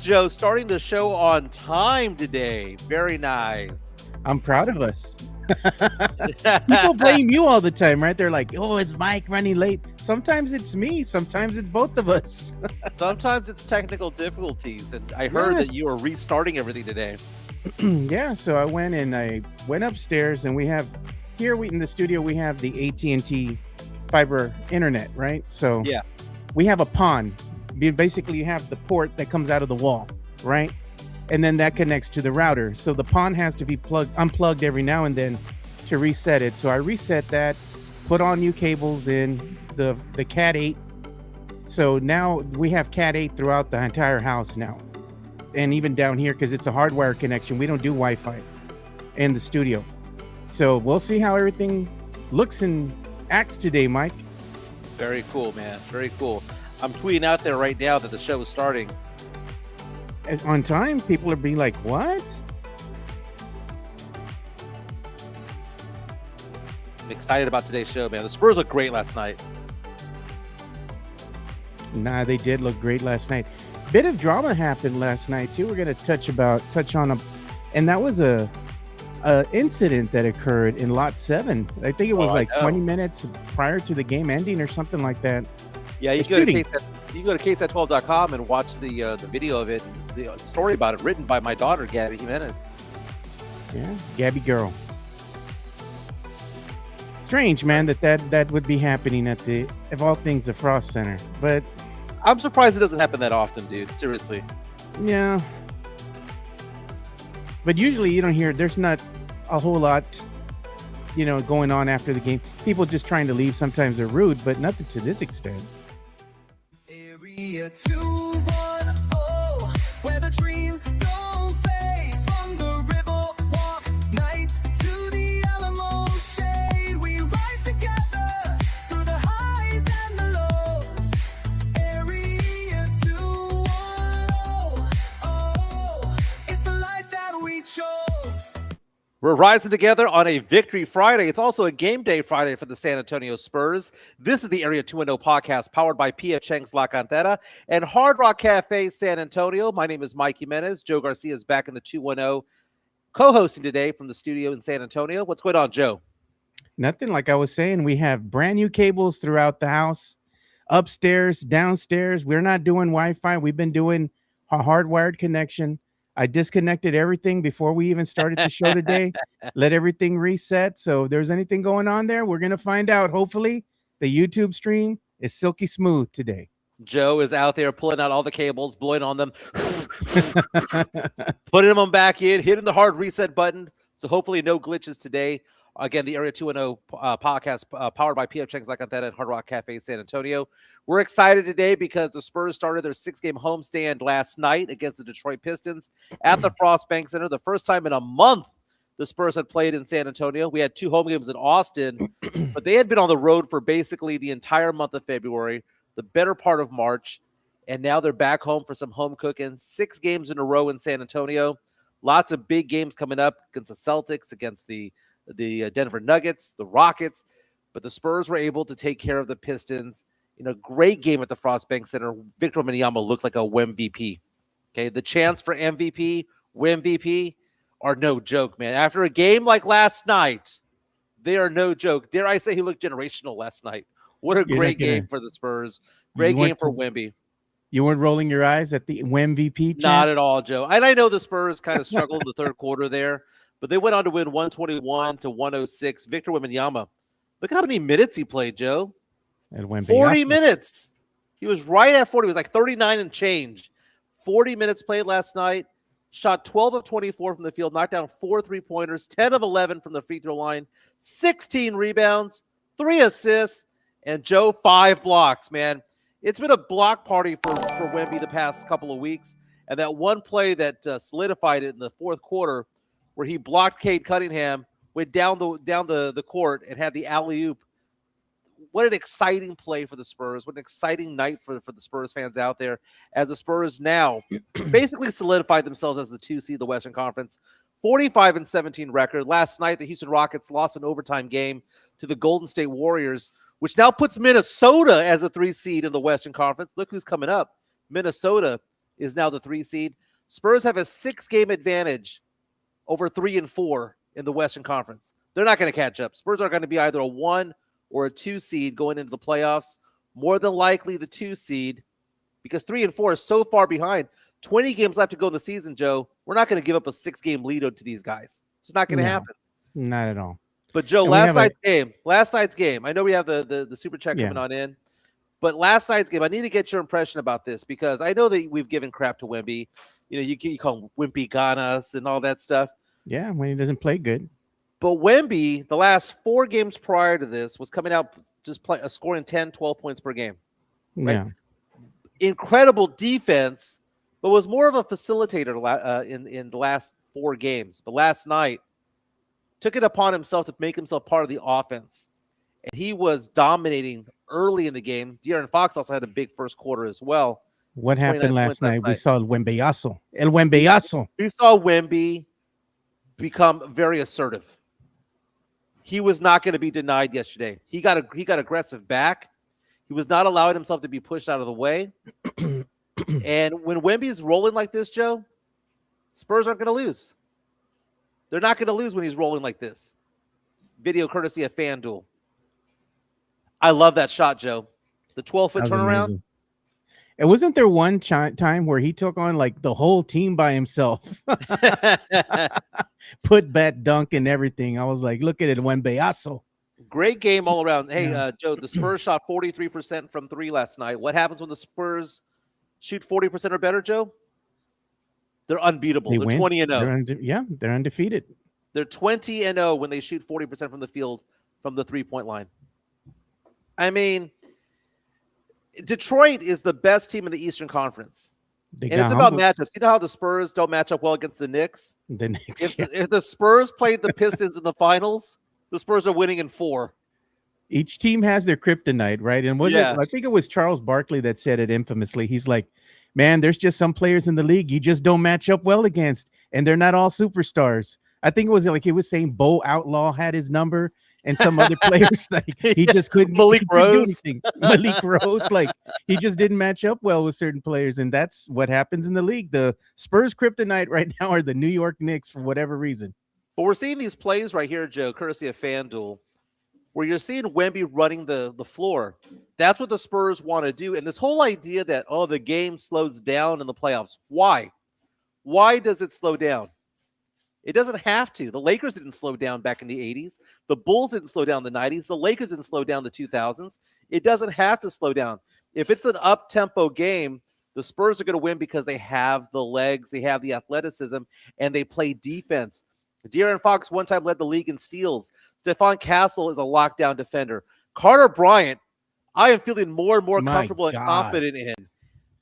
Joe. Starting the show on time today. Very nice. I'm proud of us. People blame you all the time, right? They're like, oh, it's Mike running late. Sometimes it's me. Sometimes it's both of us. Sometimes it's technical difficulties. And I heard that you are restarting everything today. Yeah, so I went upstairs, and we have here in the studio, we have the AT&T fiber internet, right? So yeah, we have a PON. Basically, you have the port that comes out of the wall, right? And then that connects to the router. So the PON has to be unplugged every now and then to reset it. So I reset that, put all new cables in the Cat 8. So now we have Cat 8 throughout the entire house now. And even down here, because it's a hardwire connection, we don't do Wi-Fi in the studio. So we'll see how everything looks and acts today, Mike. Very cool, man. Very cool. I'm tweeting out there right now that the show is starting. On time, people are being like, what? I'm excited about today's show, man. The Spurs looked great last night. Nah, they did look great last night. Bit of drama happened last night too. We're gonna touch on and that was a incident that occurred in Lot 7. I think it was 20 minutes prior to the game ending or something like that. Yeah, you can go to ksat12.com and watch the video of it, the story about it, written by my daughter, Gabby Jimenez. Yeah, Gabby girl. Strange, man, that would be happening at of all things, the Frost Center. But I'm surprised it doesn't happen that often, dude. Seriously. Yeah. But usually you don't hear, there's not a whole lot, going on after the game. People just trying to leave. Sometimes they're rude, but nothing to this extent. Area 210, where the dreams don't fade. From the river walk nights to the Alamo shade, we rise together through the highs and the lows. Area 210, it's the life that we chose. We're rising together on a Victory Friday. It's also a game day Friday for the San Antonio Spurs. This is the Area 210 podcast powered by P.F. Chang's La Cantera and Hard Rock Cafe San Antonio. My name is Mike Jimenez. Joe Garcia is back in the 210, co-hosting today from the studio in San Antonio. What's going on, Joe? Nothing. Like I was saying, we have brand new cables throughout the house, upstairs, downstairs. We're not doing Wi-Fi. We've been doing a hardwired connection. I disconnected everything before we even started the show today. Let everything reset. So if there's anything going on there, we're going to find out. Hopefully, the YouTube stream is silky smooth today. Joe is out there pulling out all the cables, blowing on them, putting them back in, hitting the hard reset button. So hopefully no glitches today. Again, the Area 210 podcast powered by P.F. Chang's La Cantera and Hard Rock Cafe San Antonio. We're excited today because the Spurs started their 6-game homestand last night against the Detroit Pistons at the Frost Bank Center. The first time in a month the Spurs had played in San Antonio. We had 2 home games in Austin, but they had been on the road for basically the entire month of February, the better part of March, and now they're back home for some home cooking. 6 games in a row in San Antonio. Lots of big games coming up against the Celtics, against the Denver Nuggets, the Rockets, but the Spurs were able to take care of the Pistons in a great game at the Frost Bank Center. Victor Wembanyama looked like a Wemby. Okay, the chance for MVP, Wemby are no joke, man. After a game like last night, they are no joke. Dare I say he looked generational last night? What a great game for the Spurs. Great game for Wemby. You weren't rolling your eyes at the MVP chance? Not at all, Joe. And I know the Spurs kind of struggled in the third quarter there, but they went on to win 121-106. Victor Wembanyama, look how many minutes he played, Joe. 40 minutes. He was right at 40. It was like 39 and change. 40 minutes played last night. Shot 12 of 24 from the field. Knocked down 4 3-pointers. 10 of 11 from the free throw line. 16 rebounds. 3 assists. And Joe, 5 blocks, man. It's been a block party for Wemby the past couple of weeks. And that one play that solidified it in the fourth quarter where he blocked Cade Cunningham, went down the court and had the alley-oop. What an exciting play for the Spurs. What an exciting night for the Spurs fans out there, as the Spurs now basically solidified themselves as the 2 seed of the Western Conference. 45-17 record. Last night, the Houston Rockets lost an overtime game to the Golden State Warriors, which now puts Minnesota as a 3 seed in the Western Conference. Look who's coming up. Minnesota is now the 3 seed. Spurs have a 6-game advantage over 3 and 4 in the Western Conference. They're not going to catch up. Spurs are going to be either a 1 or a 2 seed going into the playoffs. More than likely the 2 seed, because 3 and 4 is so far behind. 20 games left to go in the season, Joe. We're not going to give up a 6-game lead to these guys. It's not going to happen. Not at all. But Joe, last night's game. I know we have the super chat coming on in, but last night's game, I need to get your impression about this, because I know that we've given crap to Wemby. You know, you call him Wimpy Ganas and all that stuff. Yeah, when he doesn't play good. But Wemby, the last 4 games prior to this, was coming out just scoring 10, 12 points per game. Right? Yeah. Incredible defense, but was more of a facilitator in the last 4 games. But last night, took it upon himself to make himself part of the offense. And he was dominating early in the game. De'Aaron Fox also had a big first quarter as well. What happened last night? We saw El Wembeyazo. We saw Wemby become very assertive. He was not going to be denied yesterday. He got aggressive back. He was not allowing himself to be pushed out of the way. And when Wemby's rolling like this, Joe, Spurs aren't going to lose. They're not going to lose when he's rolling like this. Video courtesy of FanDuel. I love that shot, Joe. The 12-foot turnaround. Amazing. And wasn't there one time where he took on like the whole team by himself? Put back dunk and everything. I was like, look at it, Wembeyazo. Great game all around. Hey, Joe, the Spurs shot 43% from 3 last night. What happens when the Spurs shoot 40% or better, Joe? They're unbeatable. They're 20-0. They're undefeated. They're 20-0 when they shoot 40% from the field from the 3-point line. I mean, Detroit is the best team in the Eastern Conference. And it's about matchups. You know how the Spurs don't match up well against the Knicks? If the Spurs played the Pistons in the finals, the Spurs are winning in 4. Each team has their kryptonite, right? And I think it was Charles Barkley that said it infamously. He's like, man, there's just some players in the league you just don't match up well against, and they're not all superstars. I think it was like he was saying Bo Outlaw had his number, and some other players like he just couldn't. Malik Rose, like he just didn't match up well with certain players, and that's what happens in the league. The Spurs kryptonite right now are the New York Knicks for whatever reason. But we're seeing these plays right here, Joe, courtesy of FanDuel, where you're seeing Wemby running the floor. That's what the Spurs want to do. And this whole idea that, the game slows down in the playoffs. Why? Why does it slow down? It doesn't have to. The Lakers didn't slow down back in the 80s. The Bulls didn't slow down in the 90s. The Lakers didn't slow down in the 2000s. It doesn't have to slow down. If it's an up-tempo game, the Spurs are going to win because they have the legs, they have the athleticism, and they play defense. De'Aaron Fox one time led the league in steals. Stephon Castle is a lockdown defender. Carter Bryant, I am feeling more and more comfortable and confident in him.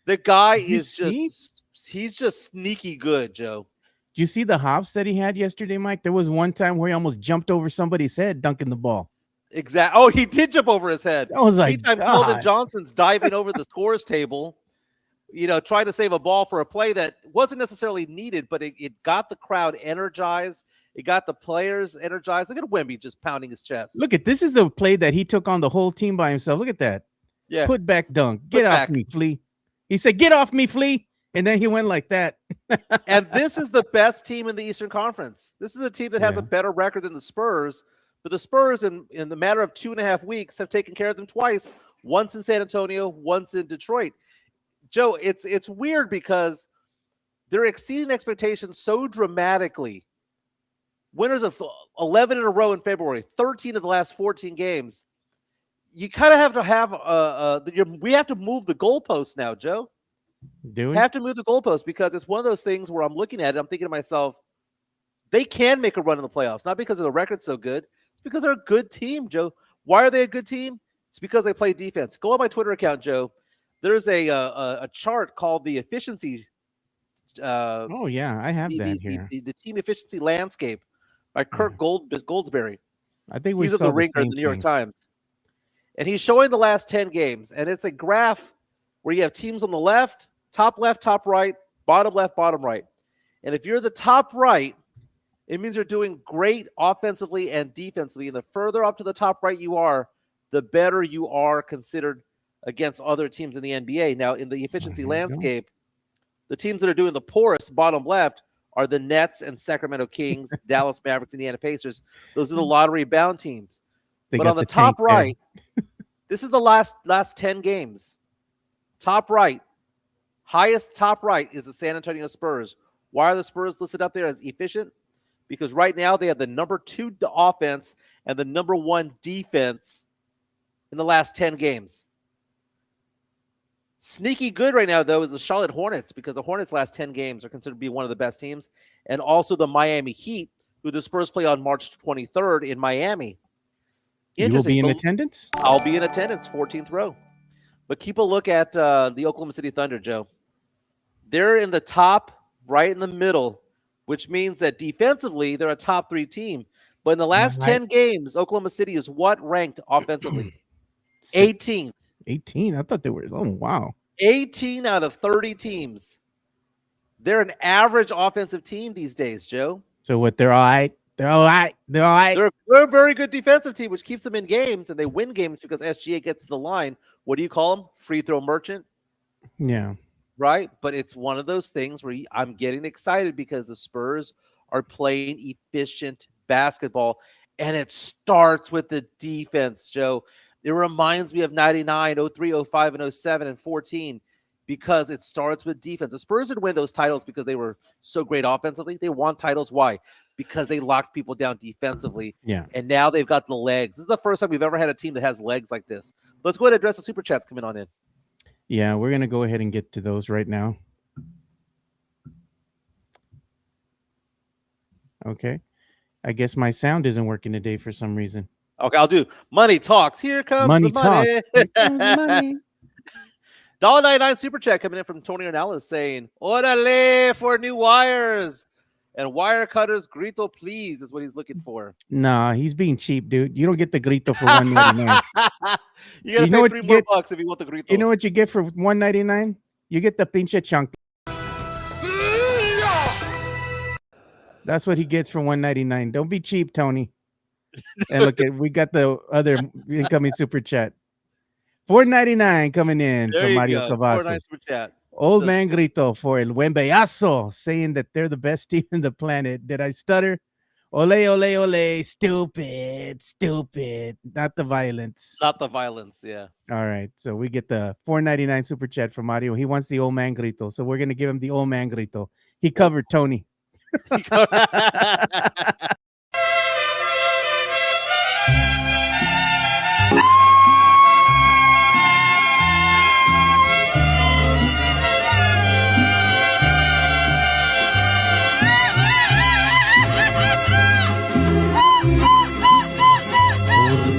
The guy is he's just sneaky good, Joe. Do you see the hops that he had yesterday, Mike? There was one time where he almost jumped over somebody's head dunking the ball. Exactly. Oh, he did jump over his head. I was like, anytime Keldon Johnson's diving over the scores table, trying to save a ball for a play that wasn't necessarily needed, but it got the crowd energized. It got the players energized. Look at Wemby just pounding his chest. Look at this is the play that he took on the whole team by himself. Look at that. Yeah. Put back dunk. Get off me, Flea. He said, get off me, Flea. And then he went like that. And this is the best team in the Eastern Conference. This is a team that has a better record than the Spurs. But the Spurs, in the matter of 2.5 weeks, have taken care of them twice. Once in San Antonio, once in Detroit. Joe, it's weird because they're exceeding expectations so dramatically. Winners of 11 in a row in February, 13 of the last 14 games. You kind of have to have we have to move the goalposts now, Joe. Do we? Have to move the goalposts because it's one of those things where I'm looking at it, I'm thinking to myself, they can make a run in the playoffs, not because of the record's so good. It's because they're a good team, Joe. Why are they a good team? It's because they play defense. Go on my Twitter account, Joe. There's a chart called the efficiency. I have that here. The team efficiency landscape by Kirk Goldsberry. I think he's at the Ringer in the New York Times. And he's showing the last 10 games. And it's a graph where you have teams on the left, top right, bottom left, bottom right. And if you're the top right, it means you're doing great offensively and defensively. And the further up to the top right you are, the better you are considered against other teams in the NBA. Now, in the efficiency landscape, The teams that are doing the poorest, bottom left, are the Nets and Sacramento Kings, Dallas Mavericks, Indiana Pacers. Those are the lottery-bound teams. They But got on the tank top there. right, this is the last 10 games. Top right, highest top right is the San Antonio Spurs. Why are the Spurs listed up there as efficient? Because right now they have the number 2 offense and the number 1 defense in the last 10 games. Sneaky good right now, though, is the Charlotte Hornets, because the Hornets' last 10 games are considered to be one of the best teams, and also the Miami Heat, who the Spurs play on March 23rd in Miami. You will be in attendance? I'll be in attendance, 14th row. But keep a look at the Oklahoma City Thunder, Joe. They're in the top, right in the middle, which means that defensively, they're a top 3 team. But in the last 10 games, Oklahoma City is what ranked offensively? 18th. 18? I thought they were, oh, wow. 18 out of 30 teams. They're an average offensive team these days, Joe. So what, they're all right? They're all right. They're all right. They're a very good defensive team, which keeps them in games, and they win games because SGA gets to the line. What do you call them? Free throw merchant? Yeah. Right? But it's one of those things where I'm getting excited because the Spurs are playing efficient basketball, and it starts with the defense, Joe. It reminds me of 99, 03, 05, and 07, and 14 because it starts with defense. The Spurs didn't win those titles because they were so great offensively. They won titles. Why? Because they locked people down defensively. Yeah. And now they've got the legs. This is the first time we've ever had a team that has legs like this. Let's go ahead and address the super chats coming on in. Yeah, we're going to go ahead and get to those right now. Okay. I guess my sound isn't working today for some reason. Okay, I'll do Money Talks. Here comes Money the money. Here comes the money. $1.99 super chat coming in from Tony Ornelas saying, Orale for new wires. And wire cutters, grito, please, is what he's looking for. Nah, he's being cheap, dude. You don't get the grito for $1.99. You gotta pay 3 more bucks if you want the grito. You know what you get for $1.99? You get the pinche chunk. That's what he gets for $1.99. Don't be cheap, Tony. And look at we got the other incoming super chat. $4.99 coming in there from Mario go. Cavazos. Super chat. Old man grito for El Wembeyazo, saying that they're the best team in the planet. Did I stutter? Ole, ole, ole. Stupid, stupid. Not the violence. Not the violence, yeah. All right. So we get the $4.99 super chat from Mario. He wants the old man grito. So we're going to give him the old man grito. He covered Tony.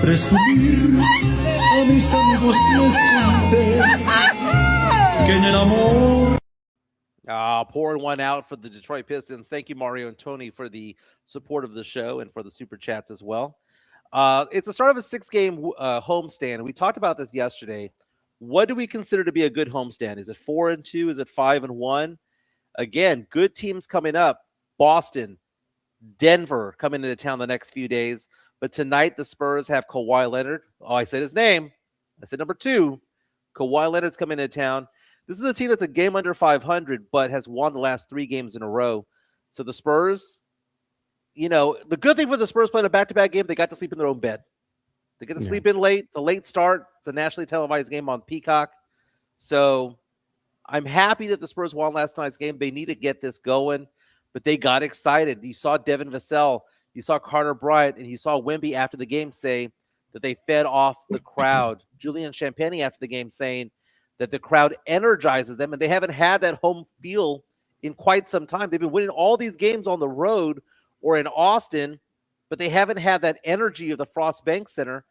Presumir a mis amigos les conté que en el amor. Pouring one out for the Detroit Pistons. Thank you, Mario and Tony, for the support of the show and for the super chats as well. It's the start of a 6-game homestand. We talked about this yesterday. What do we consider to be a good homestand? Is it 4-2? Is it 5-1? Again, good teams coming up. Boston, Denver coming into town the next few days. But tonight, the Spurs have Kawhi Leonard. Oh, I said his name. I said number 2. Kawhi Leonard's coming into town. This is a team that's a game under 500, but has won the last 3 games in a row. So the Spurs, you know, the good thing for the Spurs playing a back-to-back game, they got to sleep in their own bed. They get to sleep in late. It's a late start. It's a nationally televised game on Peacock. So I'm happy that the Spurs won last night's game. They need to get this going, but they got excited. You saw Devin Vassell. You saw Carter Bryant, and you saw Wemby after the game say that they fed off the crowd. Julian Champagny after the game saying that the crowd energizes them, and they haven't had that home feel in quite some time. They've been winning all these games on the road or in Austin, but they haven't had that energy of the Frost Bank Center,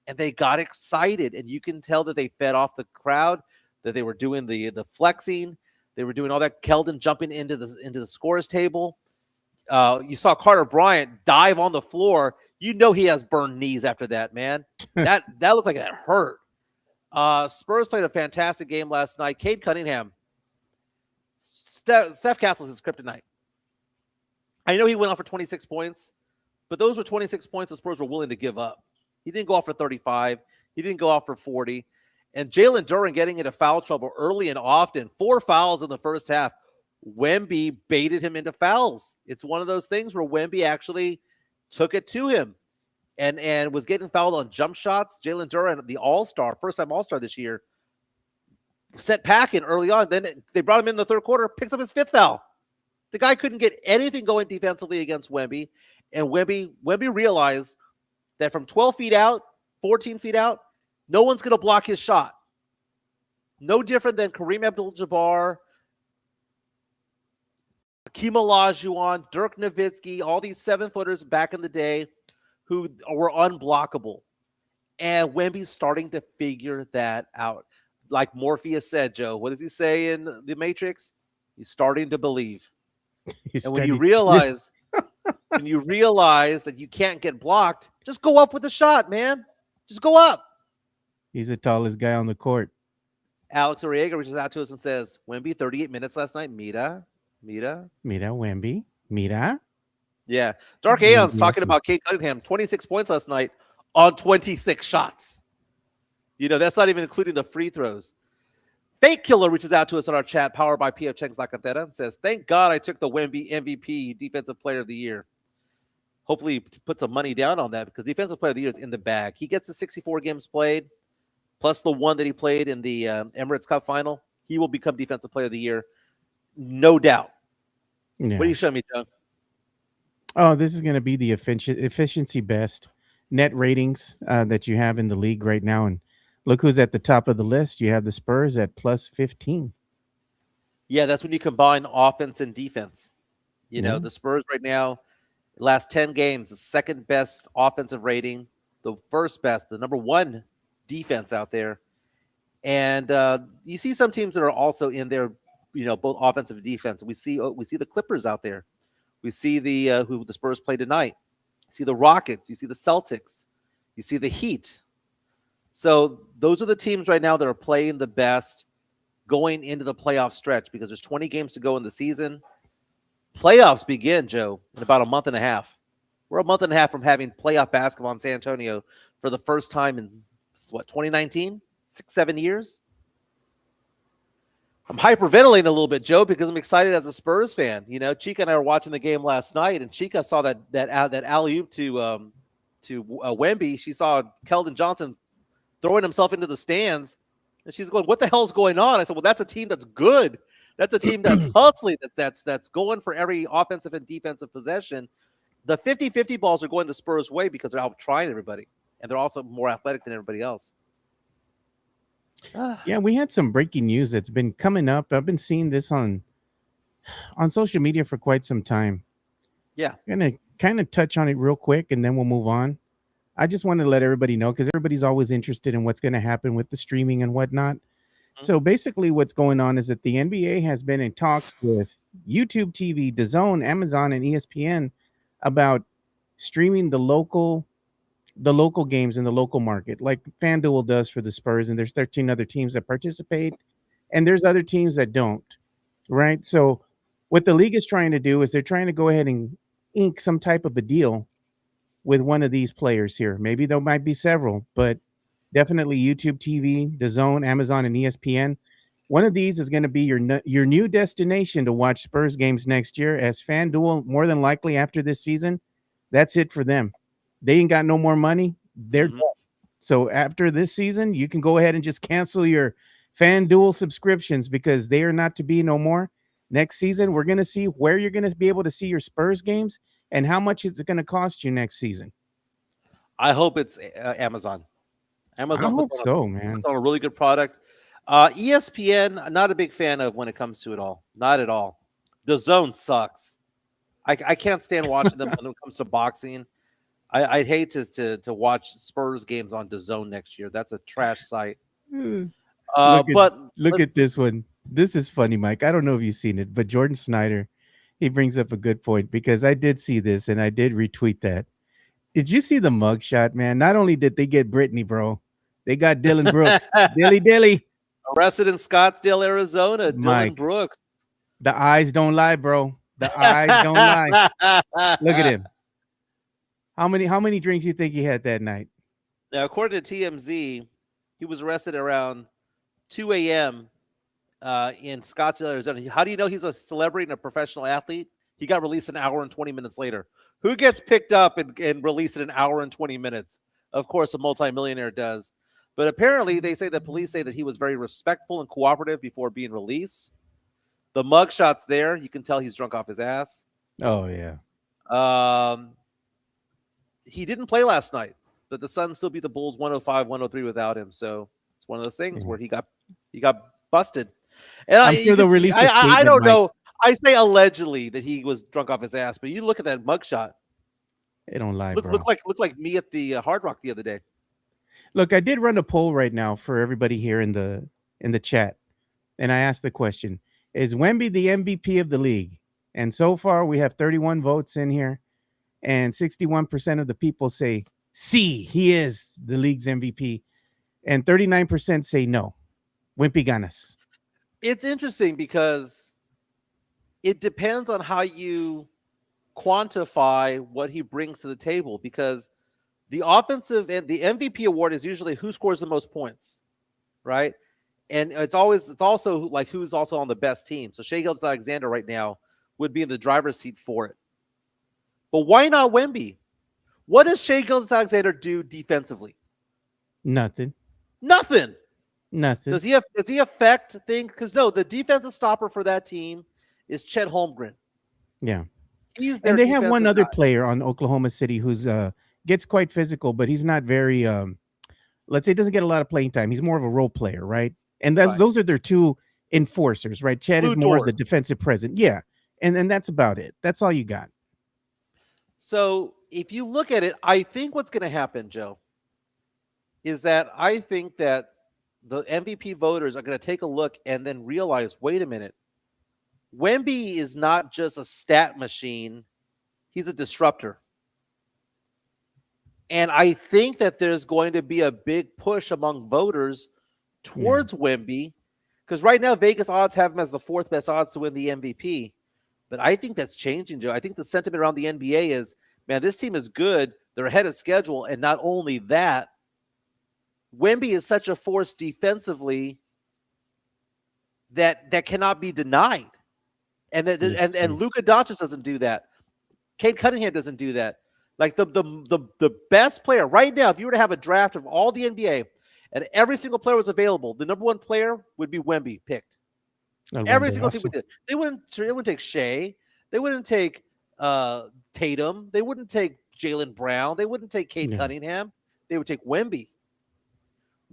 and they got excited. And you can tell that they fed off the crowd, that they were doing the flexing. They were doing all that. Keldon jumping into the scores table. You saw Carter Bryant dive on the floor. You know he has burned knees after that, man. That looked like it hurt. Spurs played a fantastic game last night. Cade Cunningham. Steph Castle's his kryptonite. I know he went off for 26 points, but those were 26 points the Spurs were willing to give up. He didn't go off for 35. He didn't go off for 40. And Jalen Duren getting into foul trouble early and often. 4 fouls in the first half. Wemby baited him into fouls. It's one of those things where Wemby actually took it to him and was getting fouled on jump shots. Jalen Duren, the all-star, first-time all-star this year, set packing early on. Then they brought him in the third quarter, picks up his 5th foul. The guy couldn't get anything going defensively against Wemby. And Wemby realized that from 12 feet out, 14 feet out, no one's going to block his shot. No different than Kareem Abdul-Jabbar, Hakeem Olajuwon, Dirk Nowitzki, all these 7-footers back in the day who were unblockable. And Wemby's starting to figure that out. Like Morpheus said, Joe, what does he say in The Matrix? He's starting to believe. When you realize that you can't get blocked, just go up with the shot, man. Just go up. He's the tallest guy on the court. Alex Oriega reaches out to us and says, Wemby, 38 minutes last night. Mira, Wemby. Mira. Yeah. Dark Aeon's talking about Kate Cunningham, 26 points last night on 26 shots. That's not even including the free throws. Fake Killer reaches out to us on our chat, powered by P.F. Cheng's La Cantera, and says, thank God I took the Wemby MVP, Defensive Player of the Year. Hopefully put some money down on that because Defensive Player of the Year is in the bag. He gets the 64 games played, plus the one that he played in the Emirates Cup final. He will become Defensive Player of the Year, no doubt. Yeah. What are you showing me, John? Oh, this is going to be the efficiency best net ratings that you have in the league right now. And look who's at the top of the list. You have the Spurs at plus 15. Yeah, that's when you combine offense and defense. The Spurs right now, last 10 games, the second best offensive rating, the first best, the number 1 defense out there. And you see some teams that are also in there, both offensive and defense. We see the Clippers out there. We see who the Spurs play tonight. You see the Rockets. You see the Celtics. You see the Heat. So those are the teams right now that are playing the best going into the playoff stretch because there's 20 games to go in the season. Playoffs begin, Joe, in about a month and a half. We're a month and a half from having playoff basketball in San Antonio for the first time in, 2019? 6-7 years? I'm hyperventilating a little bit, Joe, because I'm excited as a Spurs fan. Chica and I were watching the game last night, and Chica saw that alley-oop to Wemby. She saw Keldon Johnson throwing himself into the stands, and she's going, what the hell's going on? I said, well, that's a team that's good. That's a team that's hustling, that's going for every offensive and defensive possession. The 50-50 balls are going the Spurs' way because they're out trying everybody, and they're also more athletic than everybody else. Yeah, we had some breaking news that's been coming up. I've been seeing this on social media for quite some time. Yeah. I'm going to kind of touch on it real quick, and then we'll move on. I just want to let everybody know because everybody's always interested in what's going to happen with the streaming and whatnot. Mm-hmm. So basically what's going on is that the NBA has been in talks with YouTube TV, DAZN, Amazon, and ESPN about streaming the local games in the local market, like FanDuel does for the Spurs, and there's 13 other teams that participate, and there's other teams that don't, right? So what the league is trying to do is they're trying to go ahead and ink some type of a deal with one of these players here. Maybe there might be several, but definitely YouTube TV, DAZN, Amazon, and ESPN. One of these is going to be your new destination to watch Spurs games next year, as FanDuel, more than likely after this season, that's it for them. They ain't got no more money. They're done. So after this season, you can go ahead and just cancel your FanDuel subscriptions because they are not to be no more. Next season, we're going to see where you're going to be able to see your Spurs games and how much is it going to cost you next season. I hope it's Amazon. Amazon I hope so, man. It's on a really good product. ESPN, not a big fan of when it comes to it all. Not at all. The Zone sucks. I can't stand watching them when it comes to boxing. I'd hate to watch Spurs games on DAZN next year. That's a trash site. Look at this one. This is funny, Mike. I don't know if you've seen it, but Jordan Snyder, he brings up a good point because I did see this and I did retweet that. Did you see the mugshot, man? Not only did they get Brittany, bro, they got Dillon Brooks. Dilly. Arrested in Scottsdale, Arizona. Dillon Brooks. The eyes don't lie, bro. The eyes don't lie. Look at him. How many drinks you think he had that night? Now, according to TMZ, he was arrested around 2 a.m. In Scottsdale, Arizona. How do you know he's a celebrity and a professional athlete? He got released an hour and 20 minutes later. Who gets picked up and released in an hour and 20 minutes? Of course, a multimillionaire does. But apparently, they say the police say that he was very respectful and cooperative before being released. The mugshot's there. You can tell he's drunk off his ass. Oh yeah. Um, he didn't play last night, but the Suns still beat the Bulls 105-103 without him. So it's one of those things where he got busted. And I'm sure they'll release a statement. I don't know. I say allegedly that he was drunk off his ass, but you look at that mugshot. They don't lie, bro. Look like me at the Hard Rock the other day. Look, I did run a poll right now for everybody here in the chat, and I asked the question: is Wemby the MVP of the league? And so far, we have 31 votes in here, and 61% of the people say, "Sí, he is the league's MVP," and 39% say no. Wemby ganas. It's interesting because it depends on how you quantify what he brings to the table, because the offensive and the MVP award is usually who scores the most points, right? And it's also like who's also on the best team. So Shai Gilgeous-Alexander right now would be in the driver's seat for it. But why not Wemby? What does Shai Gilgeous-Alexander do defensively? Nothing. Nothing. Nothing. Does he affect things? Because no, the defensive stopper for that team is Chet Holmgren. Yeah. He's their And they have one other guy. player on Oklahoma City who's gets quite physical, but he's not very let's say doesn't get a lot of playing time. He's more of a role player, right? And those are their two enforcers, right? Chet is more of the defensive presence. Yeah. And that's about it. That's all you got. So if you look at it, I think what's going to happen, Joe, is that I think that the MVP voters are going to take a look and then realize, wait a minute, Wemby is not just a stat machine. He's a disruptor. And I think that there's going to be a big push among voters towards Wemby, because right now Vegas odds have him as the fourth best odds to win the MVP. But I think that's changing, Joe. I think the sentiment around the NBA is, man, this team is good. They're ahead of schedule. And not only that, Wemby is such a force defensively that cannot be denied. And Luka Doncic doesn't do that. Cade Cunningham doesn't do that. Like the best player right now, if you were to have a draft of all the NBA and every single player was available, the number one player would be Wemby picked. Every single team would do it. They wouldn't take Shea. They wouldn't take Tatum. They wouldn't take Jaylen Brown. They wouldn't take Cade Cunningham. They would take Wemby.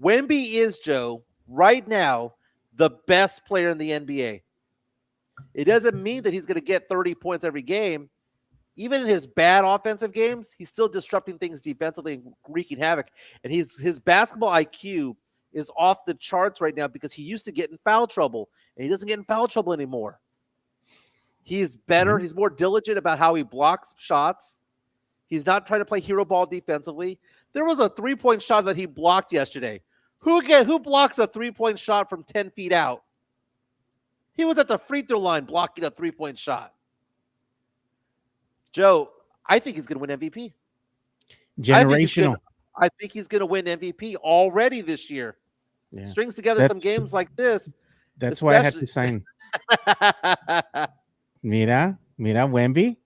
Wemby is, Joe, right now, the best player in the NBA. It doesn't mean that he's going to get 30 points every game. Even in his bad offensive games, he's still disrupting things defensively and wreaking havoc. And his basketball IQ is off the charts right now because he used to get in foul trouble, and he doesn't get in foul trouble anymore. He's better. He's more diligent about how he blocks shots. He's not trying to play hero ball defensively. There was a three-point shot that he blocked yesterday. Who blocks a three-point shot from 10 feet out? He was at the free throw line blocking a three-point shot. Joe, I think he's going to win MVP. Generational. I think he's going to win MVP already this year. Yeah. Strings together some games like this. That's why I had to sign. Mira, Wemby.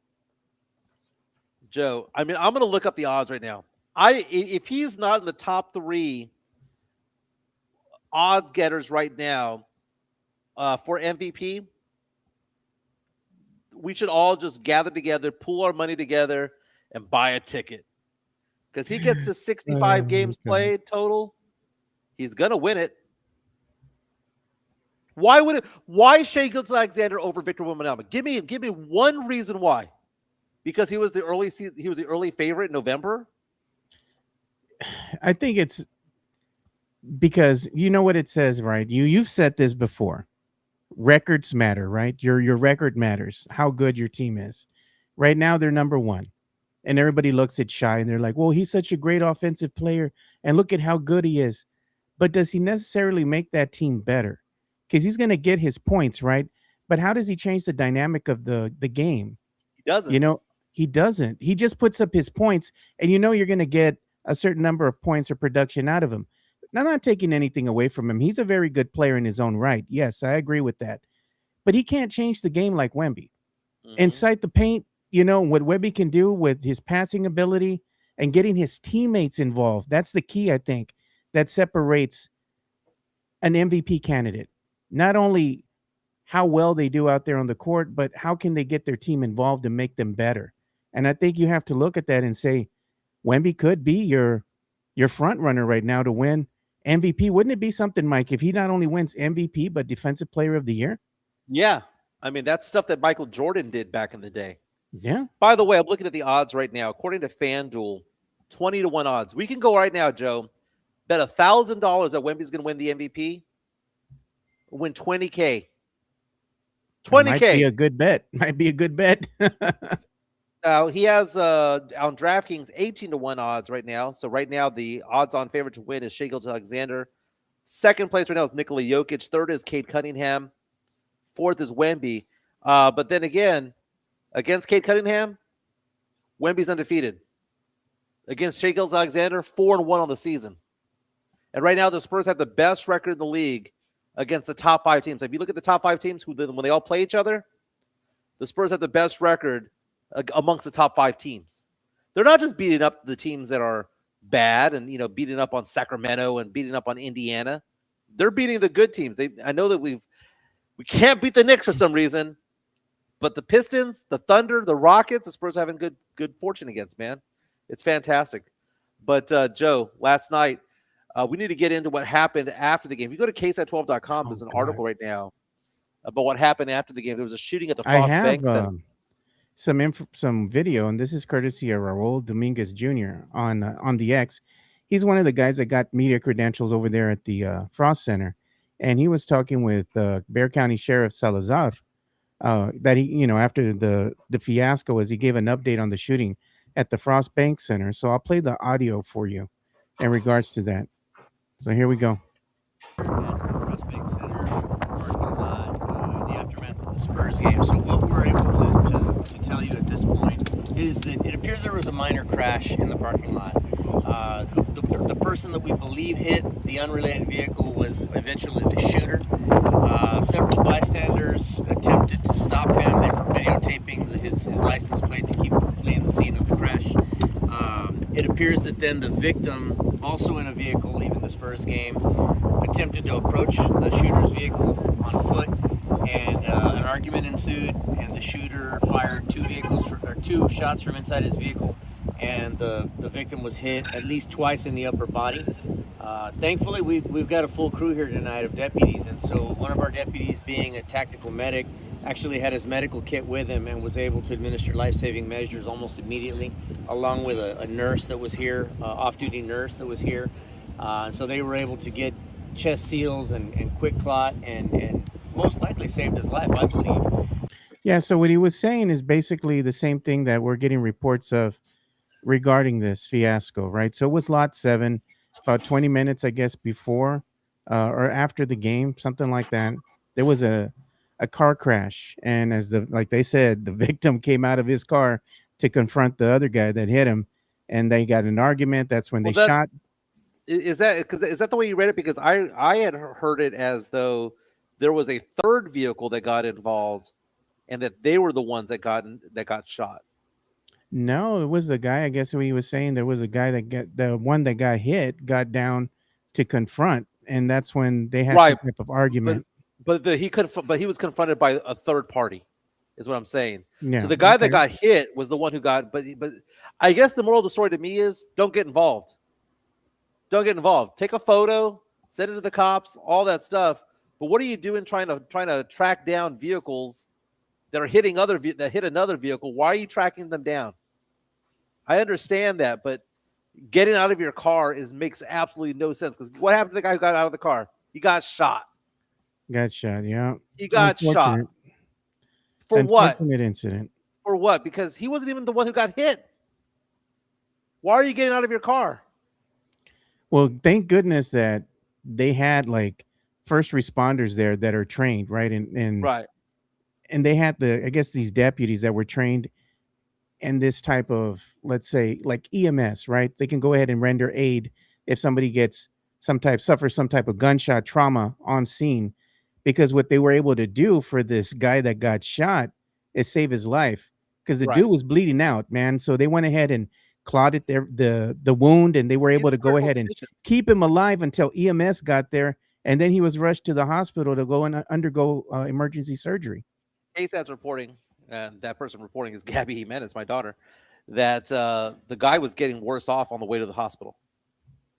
Joe, I mean, I'm going to look up the odds right now. If he's not in the top 3 odds getters right now for MVP, we should all just gather together, pool our money together, and buy a ticket. Because he gets to 65 games played total, he's gonna win it. Why Shai Gilgeous-Alexander over Victor Wembanyama? Give me one reason why. Because he was the early favorite in November. I think it's because you know what it says, right? You've said this before. Records matter, right? Your record matters. How good your team is. Right now, they're number 1. And everybody looks at Shai and they're like, well, he's such a great offensive player. And look at how good he is. But does he necessarily make that team better? Because he's going to get his points, right? But how does he change the dynamic of the game? He doesn't. He doesn't. He just puts up his points, and you're going to get a certain number of points or production out of him. I'm not taking anything away from him. He's a very good player in his own right. Yes, I agree with that. But he can't change the game like Wemby. Hmm. Inside the paint, you know, what Webby can do with his passing ability and getting his teammates involved. That's the key, I think, that separates an MVP candidate. Not only how well they do out there on the court, but how can they get their team involved and make them better? And I think you have to look at that and say, Wemby could be your front runner right now to win MVP. Wouldn't it be something, Mike, if he not only wins MVP but Defensive Player of the Year? Yeah. I mean, that's stuff that Michael Jordan did back in the day. Yeah. By the way, I'm looking at the odds right now. According to FanDuel, 20-1 odds. We can go right now, Joe. Bet $1,000 that Wemby's going to win the MVP. Win 20K. It might be 20K. a good bet. Might be a good bet. He has on DraftKings 18-1 odds right now. So right now the odds-on favorite to win is Shai Gilgeous-Alexander. Second place right now is Nikola Jokic. Third is Cade Cunningham. Fourth is Wemby. But then again, against Cade Cunningham, Wemby's undefeated. Against Shai Gilgeous-Alexander, 4-1 on the season. And right now the Spurs have the best record in the league against the top 5 teams. If you look at the top 5 teams, when they all play each other, the Spurs have the best record amongst the top 5 teams. They're not just beating up the teams that are bad and beating up on Sacramento and beating up on Indiana. They're beating the good teams. I know that we can't beat the Knicks for some reason, but the Pistons, the Thunder, the Rockets, the Spurs are having good fortune against, man. It's fantastic. But Joe, last night, we need to get into what happened after the game. If you go to ksat12.com, there's an article right now about what happened after the game. There was a shooting at the I Frost have Bank Center. some video, and this is courtesy of Raul Dominguez Jr. on the X. He's one of the guys that got media credentials over there at the Frost Center, and he was talking with Bexar County Sheriff Salazar. That he, after the fiasco, as he gave an update on the shooting at the Frost Bank Center. So I'll play the audio for you in regards to that. So here we go. At Frost Bank Center parking lot in the aftermath of the Spurs game. So what we're able to tell you at this point is that it appears there was a minor crash in the parking lot. The person that we believe hit the unrelated vehicle was eventually the shooter. Several bystanders attempted to stop him. They were videotaping his license plate to keep him from fleeing the scene of the crash. It appears that then the victim, also in a vehicle leaving the Spurs game, attempted to approach the shooter's vehicle on foot, and an argument ensued, and the shooter fired two shots from inside his vehicle, and the victim was hit at least twice in the upper body. Thankfully, we've got a full crew here tonight of deputies, and so one of our deputies, being a tactical medic, actually had his medical kit with him and was able to administer life-saving measures almost immediately, along with a nurse that was here, off-duty nurse that was here. So they were able to get chest seals and quick clot and most likely saved his life, I believe. Yeah, so what he was saying is basically the same thing that we're getting reports of regarding this fiasco, right? So it was lot 7, about 20 minutes, I guess, before or after the game, something like that. There was a car crash, and like they said, the victim came out of his car to confront the other guy that hit him, and they got an argument. That's when they shot. Is that the way you read it? Because I had heard it as though there was a third vehicle that got involved, and that they were the ones that got shot. No, it was the guy. I guess what he was saying, there was a guy the one that got hit, got down to confront, and that's when they had some type of argument. But he was confronted by a third party, is what I'm saying. Yeah, so the guy that got hit was the one who got. But I guess the moral of the story to me is don't get involved. Don't get involved. Take a photo, send it to the cops, all that stuff. But what are you doing trying to track down vehicles that are hitting that hit another vehicle? Why are you tracking them down? I understand that, but getting out of your car makes absolutely no sense. Because what happened to the guy who got out of the car? He got shot. Got shot, yeah. He got shot. For what? Unfortunate incident. For what? Because he wasn't even the one who got hit. Why are you getting out of your car? Well, thank goodness that they had like first responders there that are trained, right? And right. And they had I guess these deputies that were trained in this type of, let's say, like EMS, right? They can go ahead and render aid if somebody gets suffer some type of gunshot trauma on scene, because what they were able to do for this guy that got shot is save his life, because the Right. dude was bleeding out, man. So they went ahead and clotted the wound, and they were He's able in to go critical ahead and condition. keep him alive until EMS got there, and then he was rushed to the hospital to go and undergo emergency surgery. KSAT's reporting, and that person reporting is Gabby Jimenez, my daughter, that the guy was getting worse off on the way to the hospital.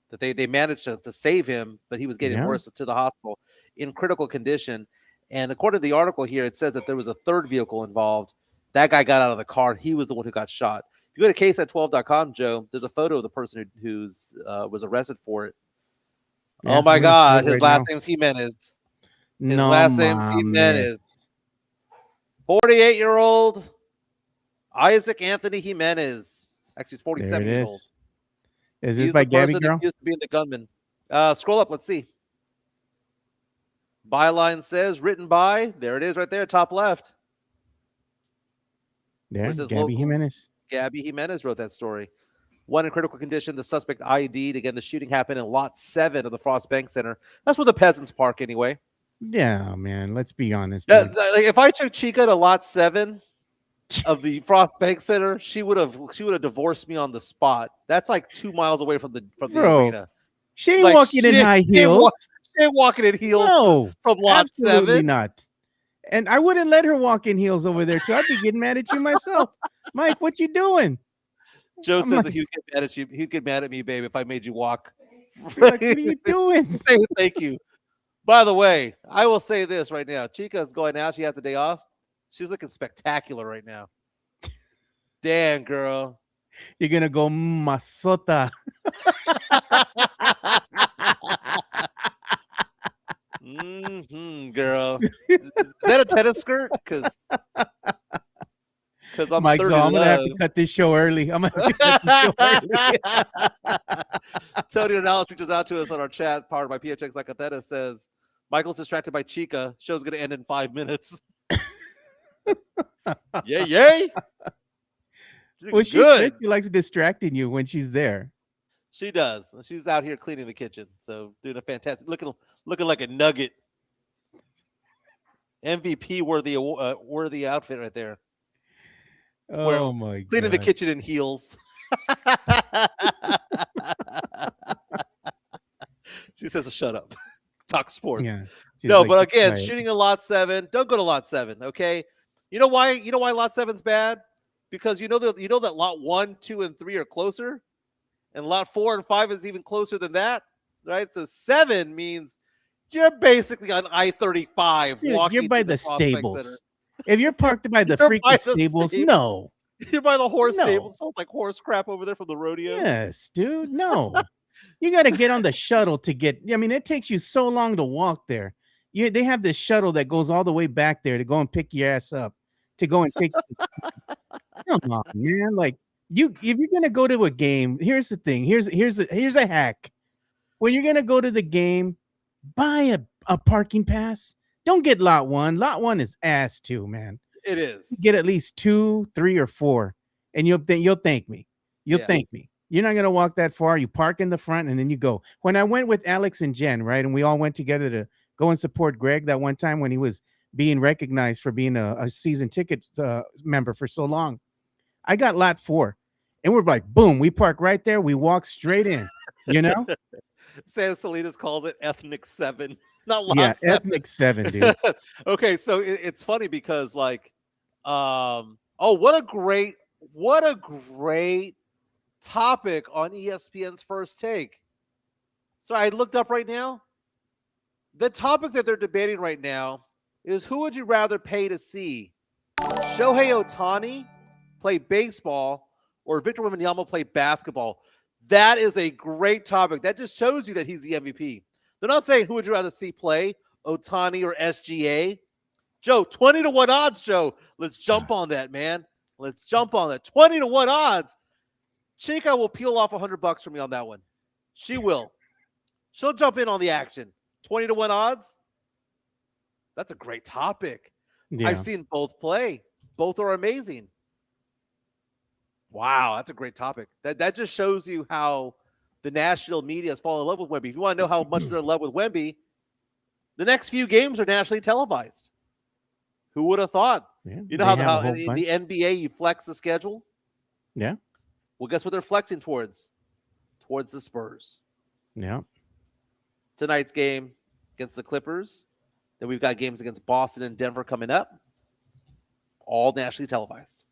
That they managed to save him, but he was getting Yeah. worse to the hospital in critical condition. And according to the article here, it says that there was a third vehicle involved. That guy got out of the car. He was the one who got shot. If you go to KSAT12.com, Joe, there's a photo of the person who's was arrested for it. Yeah, Oh my I'm gonna pull God, it his right last now. name's Jimenez. His No last name's mames. Jimenez. 48-year-old Isaac Anthony Jimenez. Actually, he's There 47 it years old. is. Is this He's by the Gabby person girl? that used to be in the gunman. Scroll up, let's see. Byline says, written by, there it is right there, top left. There, Where's his Gabby local? Jimenez. Gabby Jimenez wrote that story. One in critical condition, the suspect ID'd. Again, the shooting happened in Lot 7 of the Frost Bank Center. That's where the peasants park anyway. Yeah, man. Let's be honest. Dude. Like, if I took Chica to Lot 7 of the Frost Bank Center, she would have divorced me on the spot. That's like 2 miles away from the Bro, arena. She ain't Like, walking in high heels. She ain't walking in heels No, from Lot absolutely 7. not. And I wouldn't let her walk in heels over there too. I'd be getting mad at you myself. Mike, what you doing? Joe I'm says like- that he would get mad at you. He'd get mad at me, babe, if I made you walk. Like, what are you doing? Thank you. By the way, I will say this right now. Chica's going out. She has a day off. She's looking spectacular right now. Damn, girl. You're gonna go masota. Girl. Is that a tennis skirt? Because I'm Mike, so 30 I'm gonna have to love. cut this show early. I'm gonna have to cut this show early. Tony Ronaldo reaches out to us on our chat, powered by PHX Lacatera, says, Michael's distracted by Chica. Show's going to end in 5 minutes. Yay. Well, she says she likes distracting you when she's there. She does. She's out here cleaning the kitchen. So doing a fantastic, looking like a nugget. MVP worthy outfit right there. Oh my god. Cleaning the kitchen in heels. She says, shut up. Talk sports. Yeah. She's No, like, but again, "Quiet." shooting in Lot 7, don't go to Lot 7, okay? You know why Lot 7's bad? Because you know that Lot 1, 2, and 3 are closer, and Lot 4 and 5 is even closer than that, right? So 7 means you're basically on I-35 Dude, walking. you're by to the Prospect Center. stables. If you're parked by the You're freaking by the stables, stables. no. You're by the horse No. stables. Smells like horse crap over there from the rodeo. Yes, dude. No. You got to get on the shuttle to get. I mean, it takes you so long to walk there. They have this shuttle that goes all the way back there to go and pick your ass up, to go and take. Come on, man. Like if you're gonna go to a game, here's the thing. Here's a hack. When you're gonna go to the game, buy a parking pass. Don't get lot 1. Lot 1 is ass too, man. It is. Get at least 2, 3, or 4, and you'll thank me. You'll thank me. You're not gonna walk that far. You park in the front and then you go. When I went with Alex and Jen, right, and we all went together to go and support Greg that one time when he was being recognized for being a season ticket member for so long, I got lot 4, and we're like, boom, we park right there. We walk straight in. You know, Sam Salinas calls it ethnic 7, not lot yeah, 7. ethnic 7, dude. Okay, so it's funny because like, what a great topic on ESPN's First Take. So I looked up right now. The topic that they're debating right now is, who would you rather pay to see Shohei Ohtani play baseball or Victor Wembanyama play basketball? That is a great topic. That just shows you that he's the MVP. They're not saying who would you rather see play, Ohtani or SGA. Joe, 20-1 odds, Joe. Let's jump on that, man. Let's jump on that. 20-1 odds. Chica will peel off $100 for me on that one. She will. She'll jump in on the action. 20-1 odds. That's a great topic. Yeah. I've seen both play. Both are amazing. Wow, that's a great topic. That just shows you how the national media has fallen in love with Wemby. If you want to know how much they're in love with Wemby, the next few games are nationally televised. Who would have thought? Yeah, You know they have a how whole in bunch. the NBA you flex the schedule? Yeah, Well, guess what they're flexing towards? Towards the Spurs. yeah. Tonight's game against the Clippers. Then we've got games against Boston and Denver coming up. All nationally televised.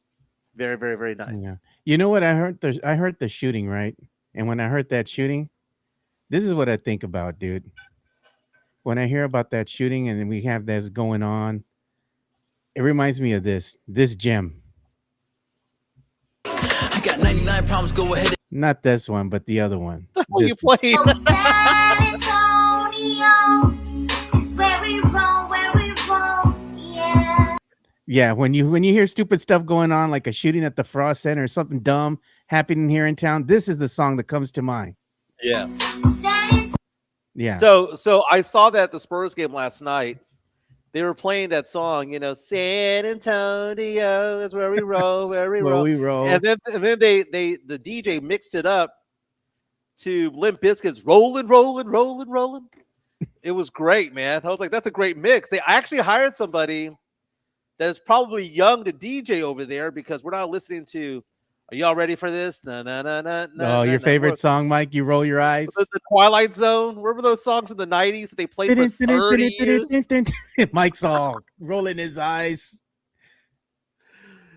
Very, very, very nice. Yeah. You know what I heard? I heard the shooting, right? And when I heard that shooting, this is what I think about, dude. When I hear about that shooting and we have this going on, it reminds me of this gem. I got 99 problems, go ahead. Not this one, but the other one. What are you This- playing? San Antonio, where we roll, yeah. Yeah, when you hear stupid stuff going on, like a shooting at the Frost Center or something dumb happening here in town, this is the song that comes to mind. Yeah. San Yeah. So I saw that at the Spurs game last night. They were playing that song, San Antonio is where we roll, where we Where roll. we roll. And then the DJ mixed it up to Limp Bizkit's rolling, rolling, rolling, rolling. It was great, man. I was like, that's a great mix. They actually hired somebody that is probably young to DJ over there because we're not listening to. Are y'all ready for this? No, no, no, no, no. Oh, your favorite song, Mike? You roll your eyes. The Twilight Zone. Remember those songs from the 90s that they played for 30 years? Mike's all rolling his eyes.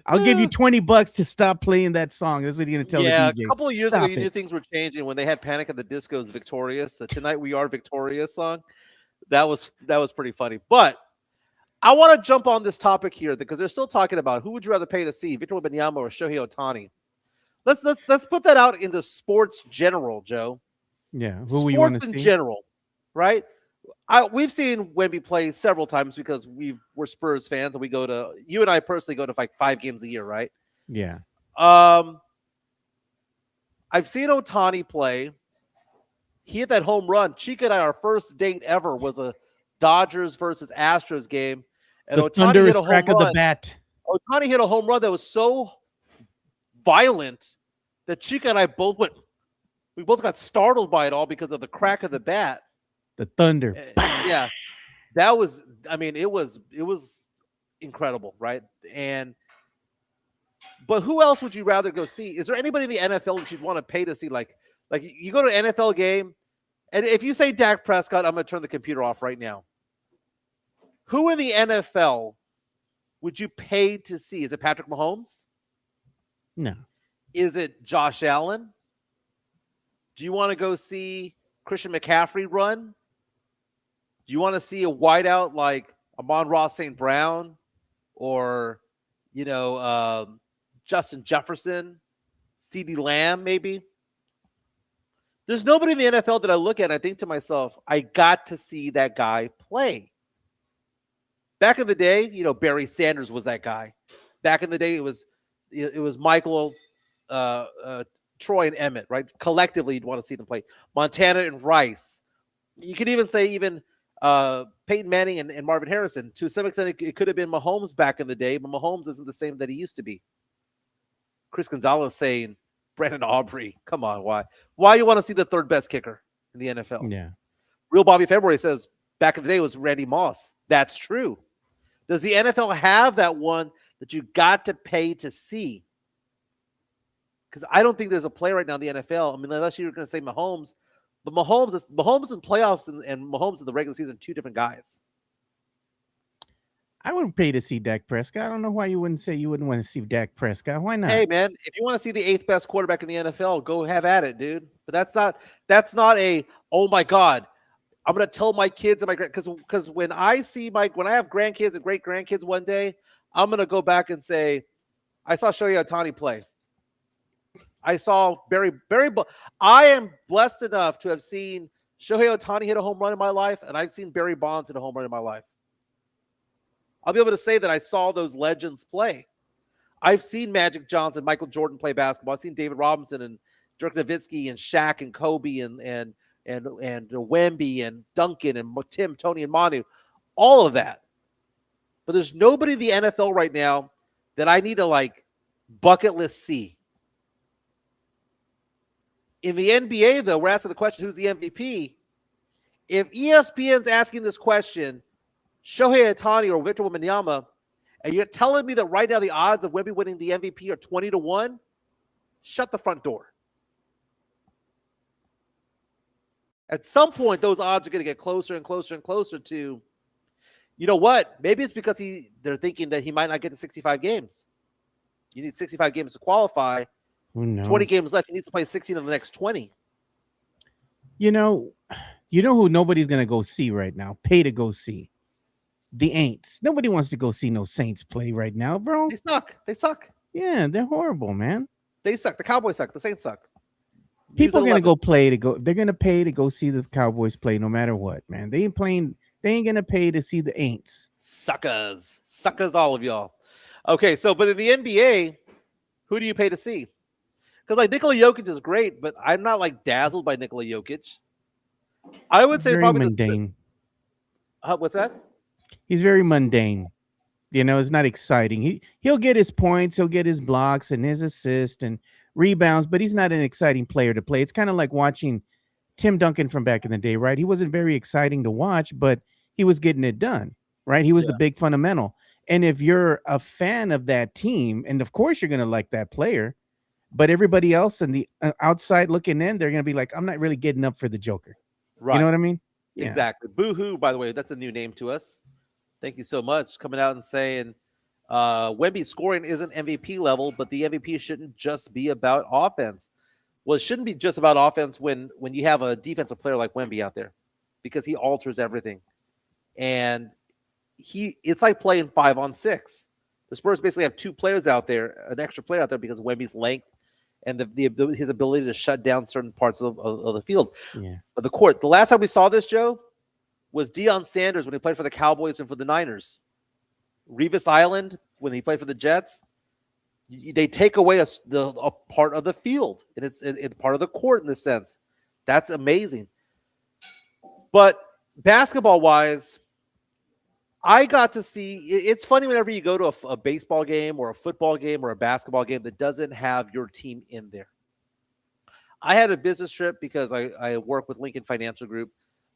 I'll give you $20 to stop playing that song. That's what you're gonna tell the DJ. A couple of years Stop ago, you it. knew things were changing when they had Panic at the Disco's "Victorious." The "Tonight We Are Victorious" song. That was pretty funny. But I want to jump on this topic here because they're still talking about who would you rather pay to see, Victor Wembanyama or Shohei Ohtani. Let's put that out into sports general, Joe. Yeah, who we want Sports to in see? general, right? We've seen Wemby play several times because we're Spurs fans and you and I personally go to like 5 games a year, right? Yeah, I've seen Ohtani play. He hit that home run. Chica and I, our first date ever was a Dodgers versus Astros game, and the Ohtani thunderous hit a crack home of the run. bat. Ohtani hit a home run that was so violent that Chica and I both got startled by it all because of the crack of the bat. The thunder. Yeah, that was. I mean, it was incredible, right? But who else would you rather go see? Is there anybody in the NFL that you'd want to pay to see? Like you go to an NFL game, and if you say Dak Prescott, I'm going to turn the computer off right now. Who in the NFL would you pay to see? Is it Patrick Mahomes? No. Is it Josh Allen? Do you want to go see Christian McCaffrey run? Do you want to see a wideout like Amon-Ra St. Brown or, Justin Jefferson, CeeDee Lamb, maybe? There's nobody in the NFL that I look at and I think to myself, I got to see that guy play. Back in the day, Barry Sanders was that guy. Back in the day, it was Michael, Troy, and Emmett, right? Collectively, you'd want to see them play. Montana and Rice. You could even say Peyton Manning and Marvin Harrison. To some extent, it could have been Mahomes back in the day, but Mahomes isn't the same that he used to be. Chris Gonzalez saying, Brandon Aubrey, come on, why? Why you want to see the third best kicker in the NFL? Yeah. Real Bobby February says, back in the day it was Randy Moss. That's true. Does the NFL have that one that you got to pay to see? Because I don't think there's a player right now in the NFL. I mean, unless you're going to say Mahomes, but Mahomes in playoffs and Mahomes in the regular season, two different guys. I would pay to see Dak Prescott. I don't know why you wouldn't say you wouldn't want to see Dak Prescott. Why not? Hey, man, if you want to see the 8th best quarterback in the NFL, go have at it, dude. But that's not a, oh my God, I'm going to tell my kids and my because when I have grandkids and great grandkids one day, I'm going to go back and say, I saw Shohei Ohtani play. I saw I am blessed enough to have seen Shohei Ohtani hit a home run in my life, and I've seen Barry Bonds hit a home run in my life. I'll be able to say that I saw those legends play. I've seen Magic Johnson, Michael Jordan play basketball. I've seen David Robinson and Dirk Nowitzki and Shaq and Kobe and Wemby and Duncan and Tim, Tony, and Manu. All of that. But there's nobody in the NFL right now that I need to bucket list see. In the NBA, though, we're asking the question, who's the MVP? If ESPN's asking this question, Shohei Ohtani or Victor Wembanyama, and you're telling me that right now the odds of Wemby winning the MVP are 20-1, shut the front door. At some point, those odds are going to get closer and closer and closer to, you know what? Maybe it's because they're thinking that he might not get to 65 games. You need 65 games to qualify. Who knows? 20 games left. He needs to play 16 of the next 20. You know who nobody's gonna go see right now? Pay to go see. The Aints. Nobody wants to go see no Saints play right now, bro. They suck. They suck. Yeah, they're horrible, man. They suck. The Cowboys suck. The Saints suck. People are gonna go play to go. They're gonna pay to go see the Cowboys play, no matter what, man. They ain't playing. They ain't gonna pay to see the Aints. Suckers. Suckers, all of y'all. Okay, so but in the NBA, who do you pay to see? Because like Nikola Jokic is great, but I'm not like dazzled by Nikola Jokic. I would say Very probably mundane. What's that? He's very mundane. You know, it's not exciting. He'll get his points, he'll get his blocks and his assists and rebounds, but he's not an exciting player to play. It's kind of like watching Tim Duncan from back in the day, right? He wasn't very exciting to watch, but he was getting it done, right? He was the big fundamental. And if you're a fan of that team, and of course you're going to like that player, but everybody else in the outside looking in, they're going to be like, I'm not really getting up for the Joker. Right. You know what I mean? Yeah. Exactly. Boo-hoo, by the way, that's a new name to us. Thank you so much. Coming out and saying Wemby scoring isn't MVP level, but the MVP shouldn't just be about offense. Well, it shouldn't be just about offense when you have a defensive player like Wemby out there, because he alters everything. And it's like playing 5-on-6. The Spurs basically have two players out there, an extra player out there because of Wemby's length and his ability to shut down certain parts of the field. Yeah. Of the court. The last time we saw this, Joe, was Deion Sanders when he played for the Cowboys and for the Niners. Revis Island, when he played for the Jets, they take away a part of the field, and it's part of the court in this sense. That's amazing. But basketball-wise, I got to see, it's funny whenever you go to a baseball game or a football game or a basketball game that doesn't have your team in there. I had a business trip because I work with Lincoln Financial Group.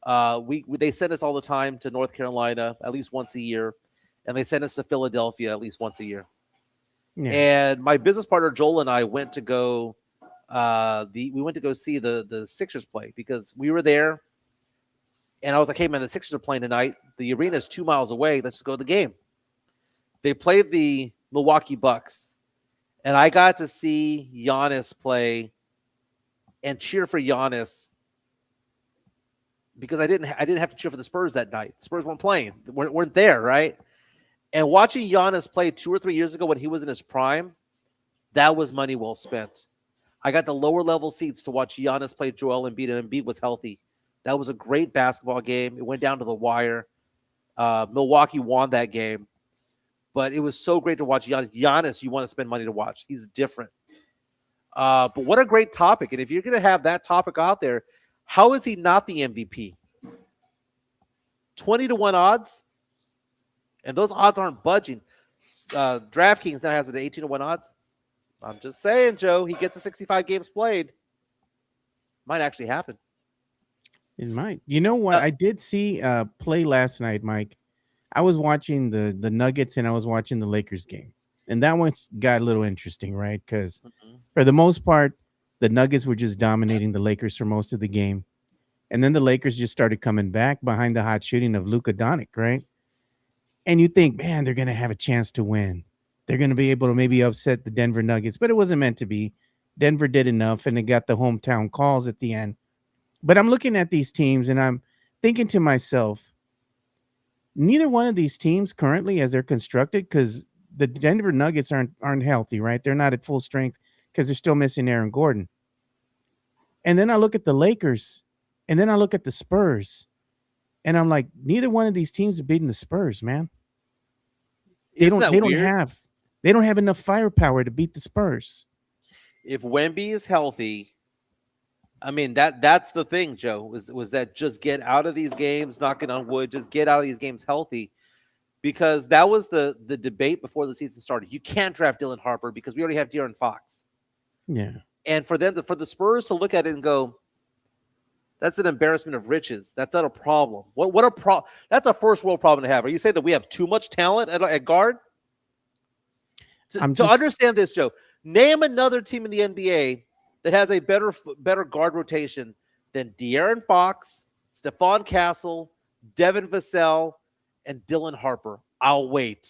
They send us all the time to North Carolina at least once a year, and they send us to Philadelphia at least once a year. Yeah. And my business partner Joel and I went to go see the Sixers play because we were there. And I was like, hey, man, the Sixers are playing tonight. The arena is 2 miles away. Let's just go to the game. They played the Milwaukee Bucks. And I got to see Giannis play and cheer for Giannis because I didn't have to cheer for the Spurs that night. The Spurs weren't playing. Weren't there, right? And watching Giannis play 2 or 3 years ago when he was in his prime, that was money well spent. I got the lower level seats to watch Giannis play Joel Embiid, and Embiid was healthy. That was a great basketball game. It went down to the wire. Milwaukee won that game. But it was so great to watch Giannis. Giannis, you want to spend money to watch. He's different. But what a great topic. And if you're going to have that topic out there, how is he not the MVP? 20-1 odds? And those odds aren't budging. DraftKings now has it at 18-1 odds. I'm just saying, Joe, he gets to 65 games played. Might actually happen. It might. You know what? I did see play last night, Mike. I was watching the Nuggets and I was watching the Lakers game. And that one got a little interesting, right? Because for the most part, the Nuggets were just dominating the Lakers for most of the game. And then the Lakers just started coming back behind the hot shooting of Luka Doncic, right? And you think, man, they're going to have a chance to win. They're going to be able to maybe upset the Denver Nuggets, but it wasn't meant to be. Denver did enough, and they got the hometown calls at the end. But I'm looking at these teams, and I'm thinking to myself, neither one of these teams currently, as they're constructed, because the Denver Nuggets aren't healthy, right? They're not at full strength because they're still missing Aaron Gordon. And then I look at the Lakers, and then I look at the Spurs, and I'm like, neither one of these teams are beating the Spurs, man. They don't have enough firepower to beat the Spurs. If Wemby is healthy, I mean, that's the thing, Joe, was that just get out of these games, knocking on wood, just get out of these games healthy. Because that was the debate before the season started. You can't draft Dylan Harper because we already have De'Aaron Fox. Yeah. And for the Spurs to look at it and go, that's an embarrassment of riches. That's not a problem. What a pro? That's a first world problem to have. Are you saying that we have too much talent at guard? To understand this, Joe, name another team in the NBA that has a better guard rotation than De'Aaron Fox, Stephon Castle, Devin Vassell, and Dylan Harper. I'll wait.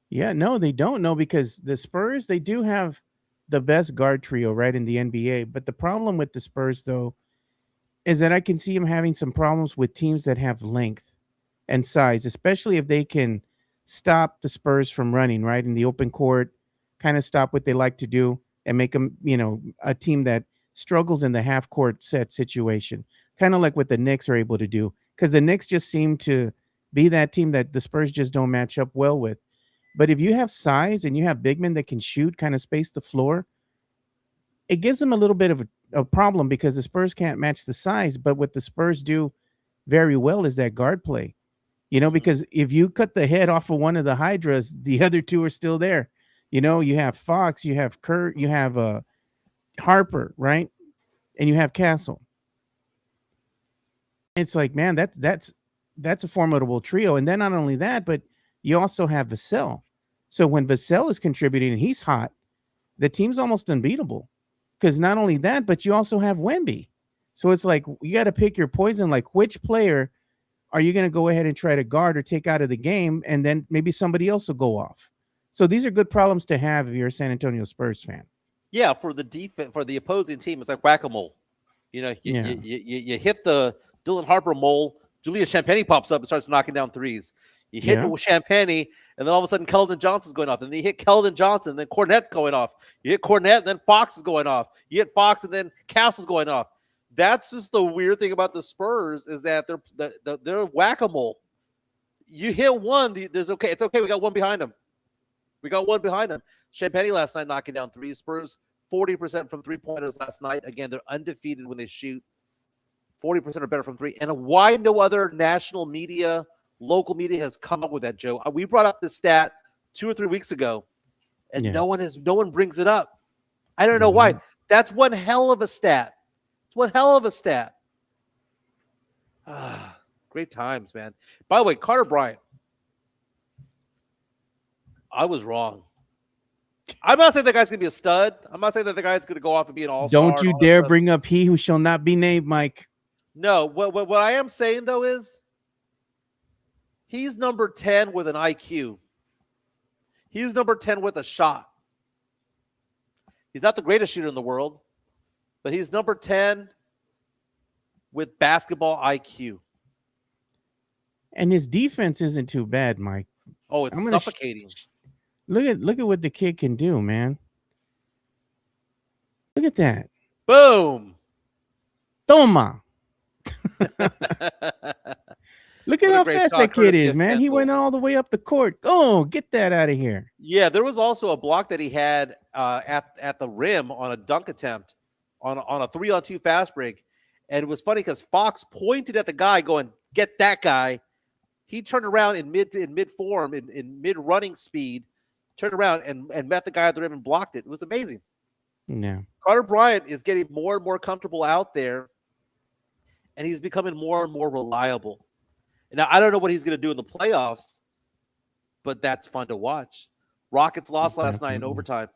Yeah, no, they don't know, because the Spurs, they do have the best guard trio right in the NBA. But the problem with the Spurs, though, is that I can see them having some problems with teams that have length and size, especially if they can stop the Spurs from running right in the open court, kind of stop what they like to do and make them, a team that struggles in the half court set situation, kind of like what the Knicks are able to do, because the Knicks just seem to be that team that the Spurs just don't match up well with. But if you have size and you have big men that can shoot, kind of space the floor, it gives them a little bit of a problem, because the Spurs can't match the size. But what the Spurs do very well is that guard play, because if you cut the head off of one of the Hydras, the other two are still there. You have Fox, you have Kurt, you have Harper, right? And you have Castle. It's like, man, that's a formidable trio. And then not only that, but you also have Vassell. So when Vassell is contributing and he's hot, the team's almost unbeatable. Because not only that, but you also have Wemby. So it's like, you got to pick your poison. Like, which player are you going to go ahead and try to guard or take out of the game? And then maybe somebody else will go off. So these are good problems to have if you're a San Antonio Spurs fan. Yeah, for the defense, for the opposing team, it's like whack-a-mole. You hit the Dylan Harper mole, Julius Champagnie pops up and starts knocking down threes. You hit Champagnie, and then all of a sudden Keldon Johnson's going off. And then you hit Keldon Johnson, and then Cornette's going off. You hit Cornette, and then Fox is going off. You hit Fox, and then Castle's going off. That's just the weird thing about the Spurs, is that they're whack-a-mole. You hit one, it's okay. We got one behind them. Champagnie last night knocking down threes. Spurs 40% from three-pointers last night. Again, they're undefeated when they shoot. 40% or better from three. And why no other national media, local media has come up with that, Joe? We brought up this stat 2 or 3 weeks ago, and no one brings it up. I don't know why. That's one hell of a stat. It's one hell of a stat. Great times, man. By the way, Carter Bryant. I was wrong. I'm not saying that guy's going to be a stud. I'm not saying that the guy's going to go off and be an all-star. Don't you dare bring up he who shall not be named, Mike. No, what I am saying, though, is he's number 10 with an IQ. He's number 10 with a shot. He's not the greatest shooter in the world, but he's number 10 with basketball IQ. And his defense isn't too bad, Mike. Oh, it's suffocating. Look at what the kid can do, man. Look at that. Boom. Toma. Look at how fast that kid is, man. He went all the way up the court. Oh, get that out of here. Yeah, there was also a block that he had at the rim on a dunk attempt on a 3-on-2 fast break. And it was funny because Fox pointed at the guy going, get that guy. He turned around in mid form, in mid running speed, turned around and met the guy at the rim and blocked it. It was amazing. Yeah. Carter Bryant is getting more and more comfortable out there, and he's becoming more and more reliable. And now, I don't know what he's going to do in the playoffs, but that's fun to watch. Rockets lost last night in overtime.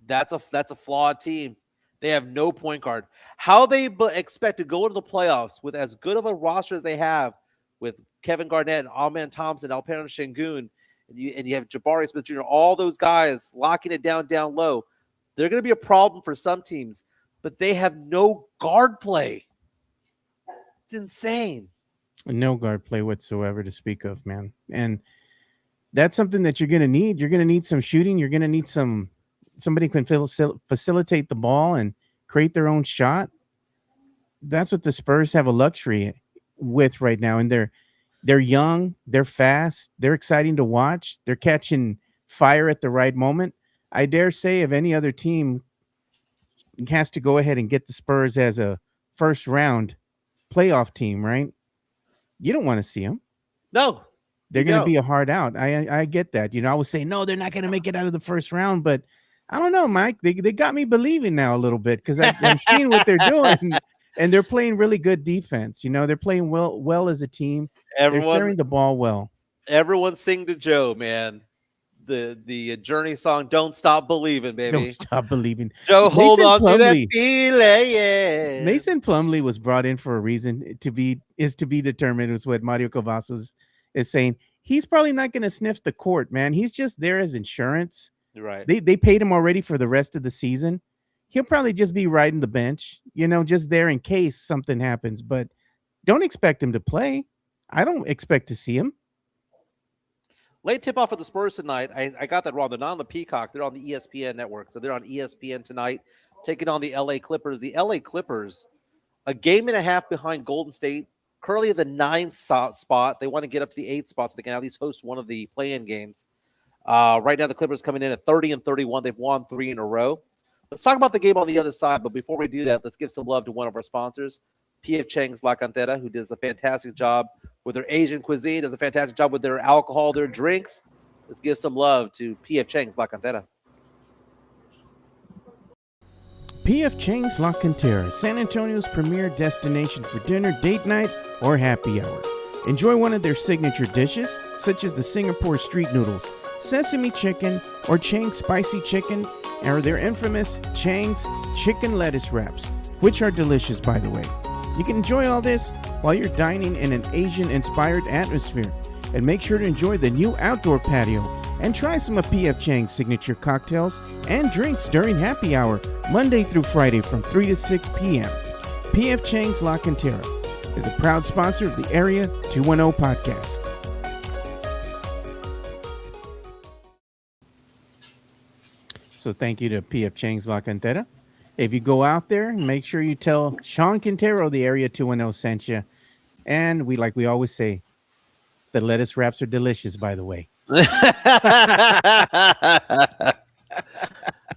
That's a flawed team. They have no point guard. How they expect to go into the playoffs with as good of a roster as they have, with Kevin Garnett, Amen Thompson, Alperen Şengün, and you have Jabari Smith Jr., all those guys locking it down low. They're going to be a problem for some teams, but they have no guard play. It's insane. No guard play whatsoever to speak of, man. And that's something that you're going to need. You're going to need some shooting. You're going to need somebody who can facilitate the ball and create their own shot. That's what the Spurs have a luxury with right now. And they're young, they're fast, they're exciting to watch. They're catching fire at the right moment. I dare say if any other team has to go ahead and get the Spurs as a first round playoff team, right? You don't want to see them. No. They're going to be a hard out. I get that. I was saying, no, they're not going to make it out of the first round, but I don't know, Mike. They got me believing now a little bit because I'm seeing what they're doing, and they're playing really good defense. They're playing well as a team. They're Everyone, sharing the ball well. everyone, sing to Joe, man. The Journey song, "Don't Stop Believing," Don't baby. stop believing. Joe, hold Mason on to that Plumlee. feeling. Yeah. Mason Plumlee was brought in for a reason to be determined. Is what Mario Cavazos is saying. He's probably not going to sniff the court, man. He's just there as insurance. You're right. They paid him already for the rest of the season. He'll probably just be riding the bench, just there in case something happens. But don't expect him to play. I don't expect to see him. Late tip off for the Spurs tonight. I got that wrong. They're not on the Peacock. They're on the ESPN network. So they're on ESPN tonight, taking on the LA Clippers. The LA Clippers, a game and a half behind Golden State, currently at the 9th spot. They want to get up to the 8th spot so they can at least host one of the play-in games. Right now, the Clippers coming in at 30-31. They've won 3 in a row. Let's talk about the game on the other side. But before we do that, let's give some love to one of our sponsors, P.F. Chang's La Cantera, who does a fantastic job with their Asian cuisine, does a fantastic job with their alcohol, their drinks. Let's give some love to P.F. Chang's La Cantera. P.F. Chang's La Cantera, San Antonio's premier destination for dinner, date night, or happy hour. Enjoy one of their signature dishes, such as the Singapore street noodles, sesame chicken, or Chang's spicy chicken, or their infamous Chang's chicken lettuce wraps, which are delicious, by the way. You can enjoy all this while you're dining in an Asian-inspired atmosphere. And make sure to enjoy the new outdoor patio and try some of P.F. Chang's signature cocktails and drinks during happy hour, Monday through Friday from 3 to 6 p.m. P.F. Chang's La Cantera is a proud sponsor of the Area 210 podcast. So thank you to P.F. Chang's La Cantera. If you go out there, make sure you tell Sean Quintero the Area 210 sent you. And we always say, the lettuce wraps are delicious, by the way.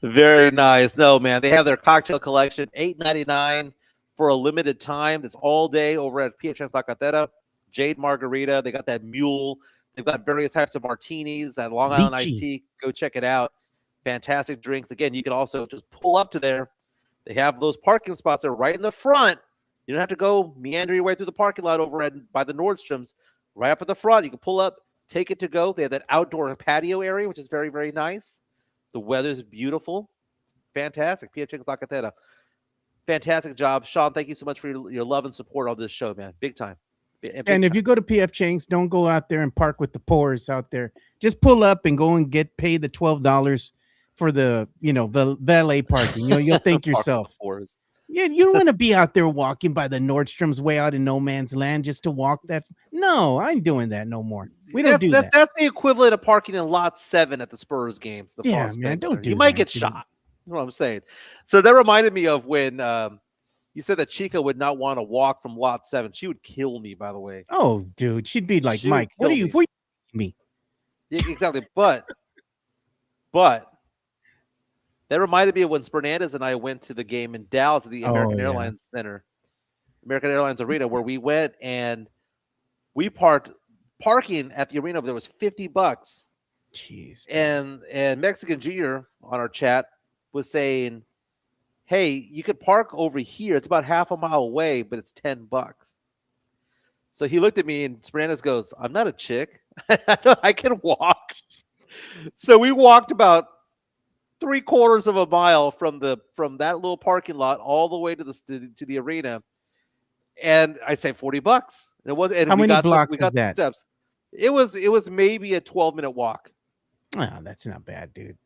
Very nice. No, man, they have their cocktail collection, $8.99 for a limited time. It's all day over at P.F. Chang's La Cantera. Jade Margarita. They got that mule. They've got various types of martinis, that Long Island iced tea. Go check it out. Fantastic drinks. Again, you can also just pull up to there. They have those parking spots there right in the front. You don't have to go meander your way through the parking lot over by the Nordstroms. Right up at the front, you can pull up, take it to go. They have that outdoor patio area, which is very, very nice. The weather's beautiful. Fantastic. P.F. Chang's La Cantera. Fantastic job. Sean, thank you so much for your love and support on this show, man. Big time. And if you go to P.F. Chang's, don't go out there and park with the poors out there. Just pull up and go and get paid the $12 for the valet parking. You'll think yourself. Yeah, you don't want to be out there walking by the Nordstrom's way out in no man's land just to walk that. No, I ain't doing that no more. We don't do that. That's the equivalent of parking in lot 7 at the Spurs games. Yeah, man, don't do You might that, get shot. You know what I'm saying? So that reminded me of when you said that Chica would not want to walk from lot 7. She would kill me, by the way. Oh, dude, she'd be like, She would Mike, what kill are you? me. What are you me? Yeah, exactly. But that reminded me of when Spernandez and I went to the game in Dallas at the American Airlines Center, American Airlines Arena, where we went and we parking at the arena. There was $50. Jeez. And Mexican Junior on our chat was saying, hey, you could park over here. It's about half a mile away, but it's $10. So he looked at me and Spernandez goes, I'm not a chick. I can walk. So we walked about 3/4 of a mile from that little parking lot all the way to the arena, and I say $40. It was. And How we many got blocks we got is that? Steps. It was maybe a 12-minute walk. Oh, that's not bad, dude.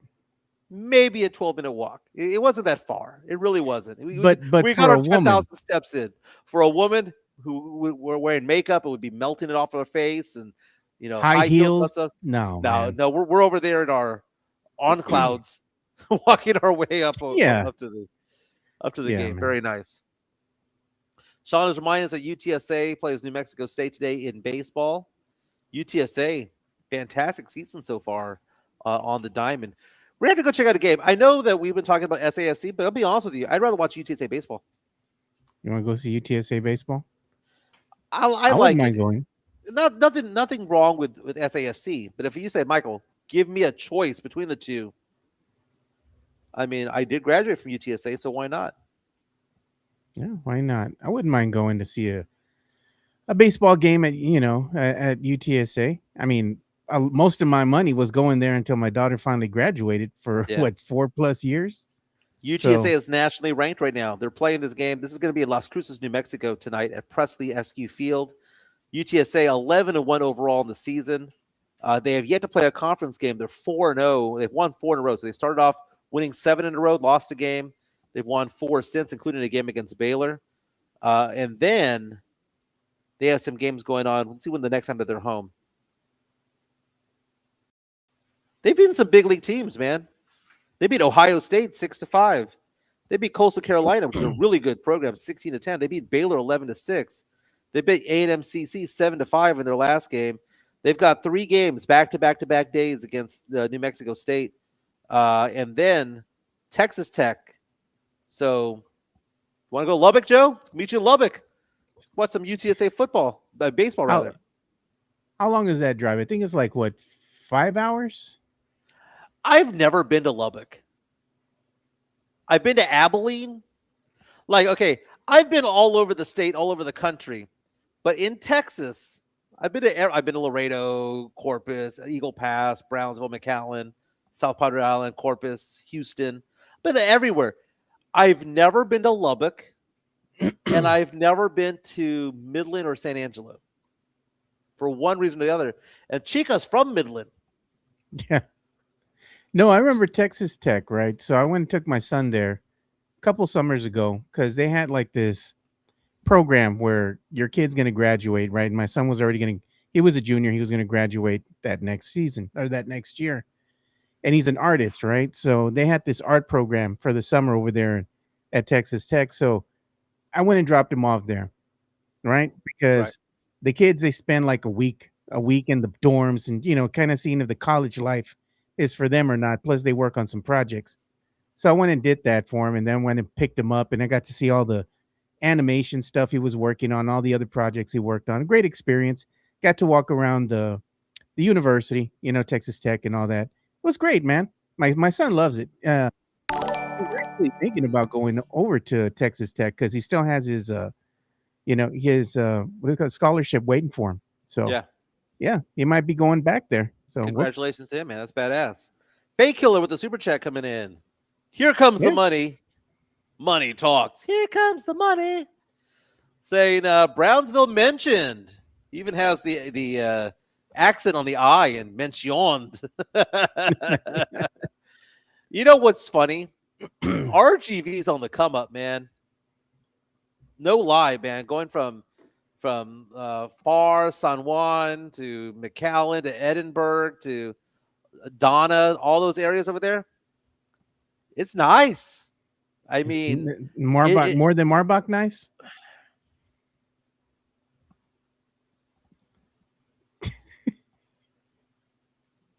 Maybe a 12-minute walk. It wasn't that far. It really wasn't. But we for got our a woman, 10,000 steps in. For a woman who were wearing makeup, it would be melting it off her face, and high heels. and stuff. No, We're over there in our on clouds. Walking our way up to the game. Man. Very nice. Sean is reminding us that UTSA plays New Mexico State today in baseball. UTSA, fantastic season so far on the diamond. We're going to have to go check out a game. I know that we've been talking about SAFC, but I'll be honest with you. I'd rather watch UTSA baseball. You want to go see UTSA baseball? I like it. Going. Nothing wrong with SAFC, but if you say, Michael, give me a choice between the two, I mean, I did graduate from UTSA, so why not? Yeah, why not? I wouldn't mind going to see a baseball game at at UTSA. I mean, most of my money was going there until my daughter finally graduated for Yeah. what 4+ years. UTSA So is nationally ranked right now. They're playing this game. This is going to be in Las Cruces, New Mexico tonight at Presley SQ Field. UTSA 11-1 overall in the season. They have yet to play a conference game. They're 4-0. They've won 4 in a row. So they started off winning 7 in a row, lost a game. They've won 4 since, including a game against Baylor. And then they have some games going on. Let's see when the next time that they're home. They've beaten some big league teams, man. They beat Ohio State 6-5. They beat Coastal Carolina, which is a really good program, 16-10. They beat Baylor 11-6. They beat A&M-CC 7-5 in their last game. They've got 3 games back-to-back days against New Mexico State, and then Texas Tech. So, want to go Lubbock, Joe? Meet you in Lubbock. Watch some UTSA football, baseball rather. how long is that drive? I think it's like what 5 hours. I've never been to Lubbock. I've been to Abilene. Like, okay, I've been all over the state, all over the country, but in Texas, I've been to Laredo, Corpus, Eagle Pass, Brownsville, McAllen, South Padre Island, Corpus, Houston. I've been to everywhere. I've never been to Lubbock, and I've never been to Midland or San Angelo for one reason or the other. And Chica's from Midland. Yeah. No, I remember Texas Tech, right? So I went and took my son there a couple summers ago because they had like this program where your kid's going to graduate, right? And my son was already he was a junior. He was going to graduate that next season or that next year. And he's an artist, right? So they had this art program for the summer over there at Texas Tech. So I went and dropped him off there, right? Because the kids, they spend like a week in the dorms and, kind of seeing if the college life is for them or not. Plus they work on some projects. So I went and did that for him and then went and picked him up and I got to see all the animation stuff he was working on, all the other projects he worked on. Great experience. Got to walk around the university, Texas Tech and all that. It was great, man. My son loves it. He's actually thinking about going over to Texas Tech because he still has his his what do you call it, scholarship waiting for him. So yeah, he might be going back there. So Congratulations to him, man. That's badass. Fake Killer with the super chat coming in. Here comes the money. Money talks. Here comes the money. Saying Brownsville mentioned. Even has the accent on the I and mentioned. You know what's funny? RGV's on the come up, man. No lie, man. Going from far San Juan to McAllen to Edinburgh to Donna, all those areas over there. It's nice. I mean, more than Marbach nice.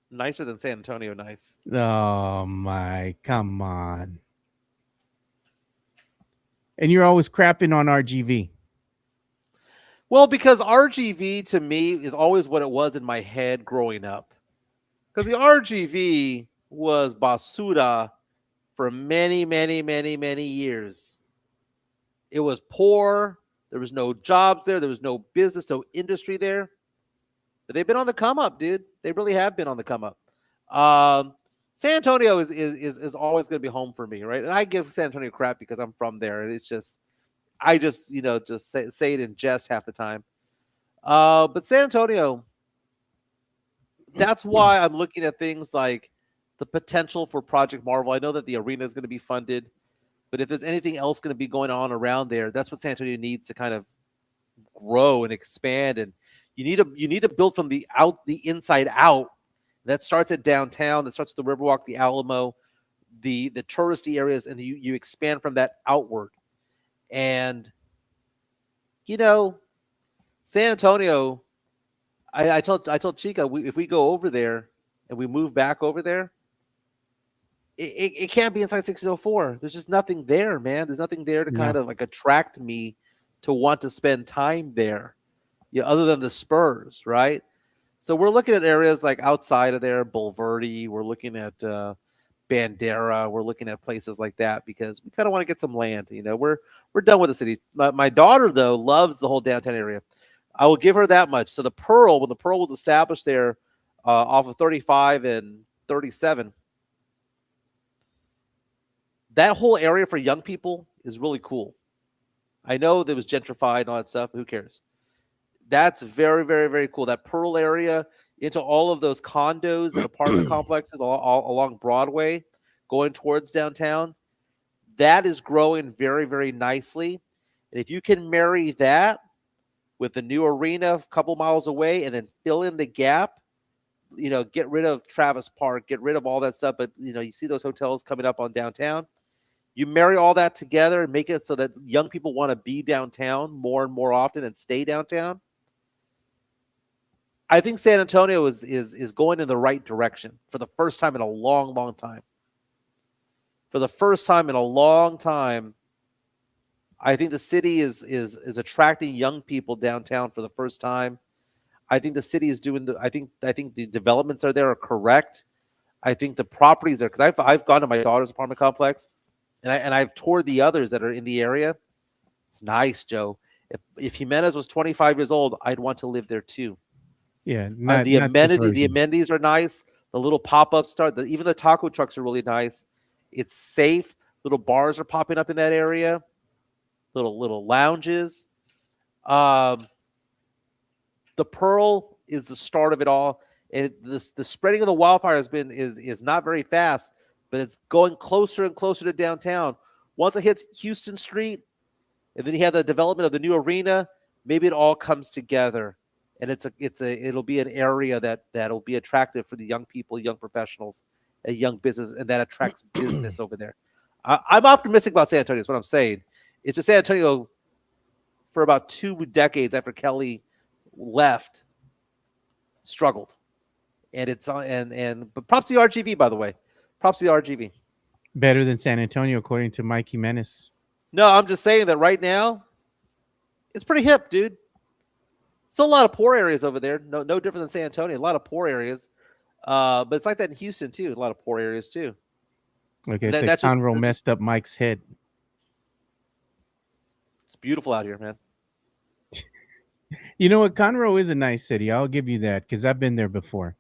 Nicer than San Antonio nice. Oh my, come on. And you're always crapping on RGV. Well, because RGV to me is always what it was in my head growing up. Because the RGV was basura for many, many, many, many years. It was poor. There was no jobs there. There was no business, no industry there. But they've been on the come up, dude. They really have been on the come up. San Antonio is always going to be home for me, right? And I give San Antonio crap because I'm from there. And it's just, I just say it in jest half the time. But San Antonio, that's why I'm looking at things like the potential for Project Marvel. I know that the arena is going to be funded, but if there's anything else going to be going on around there, that's what San Antonio needs to kind of grow and expand. And you need to build from the inside out. That starts at downtown. That starts at the Riverwalk, the Alamo, the touristy areas, and you expand from that outward. And San Antonio, I told Chica, if we go over there and we move back over there, it can't be inside 1604. There's just nothing there, man. There's nothing there to kind of like attract me to want to spend time there. Other than the Spurs, right? So we're looking at areas like outside of there, Bulverde. We're looking at Bandera. We're looking at places like that because we kind of want to get some land. We're done with the city. My daughter though loves the whole downtown area. I will give her that much. So when the Pearl was established there, off of 35 and 37, that whole area for young people is really cool. I know there was gentrified and all that stuff, but who cares? That's very, very, very cool. That Pearl area into all of those condos and apartment complexes all along Broadway going towards downtown, that is growing very, very nicely. And if you can marry that with the new arena a couple miles away and then fill in the gap, get rid of Travis Park, get rid of all that stuff. But, you see those hotels coming up on downtown. You marry all that together and make it so that young people want to be downtown more and more often and stay downtown. I think San Antonio is going in the right direction for the first time in a long, long time. For the first time in a long time, I think the city is attracting young people downtown for the first time. I think the city is doing I think the developments are there are correct. I think the properties are, because I've gone to my daughter's apartment complex, and I've toured the others that are in the area. It's nice, Joe. If Jimenez was 25 years old, I'd want to live there too. Yeah, The amenities are nice. The little pop-ups even the taco trucks are really nice. It's safe. Little bars are popping up in that area. Little lounges. The Pearl is the start of it all. And the spreading of the wildfire is not very fast, but it's going closer and closer to downtown. Once it hits Houston Street, and then you have the development of the new arena, maybe it all comes together, and it'll be an area that'll be attractive for the young people, young professionals, and young business, and that attracts business over there. I'm optimistic about San Antonio. Is what I'm saying. It's just San Antonio for about 2 decades after Kelly left struggled, and but props to the RGV, by the way. Props to the RGV. Better than San Antonio, according to Mike Jimenez. No, I'm just saying that right now, it's pretty hip, dude. Still a lot of poor areas over there. No different than San Antonio. A lot of poor areas, but it's like that in Houston too. A lot of poor areas too. Okay, it's Conroe messed up Mike's head. It's beautiful out here, man. You know what? Conroe is a nice city. I'll give you that because I've been there before.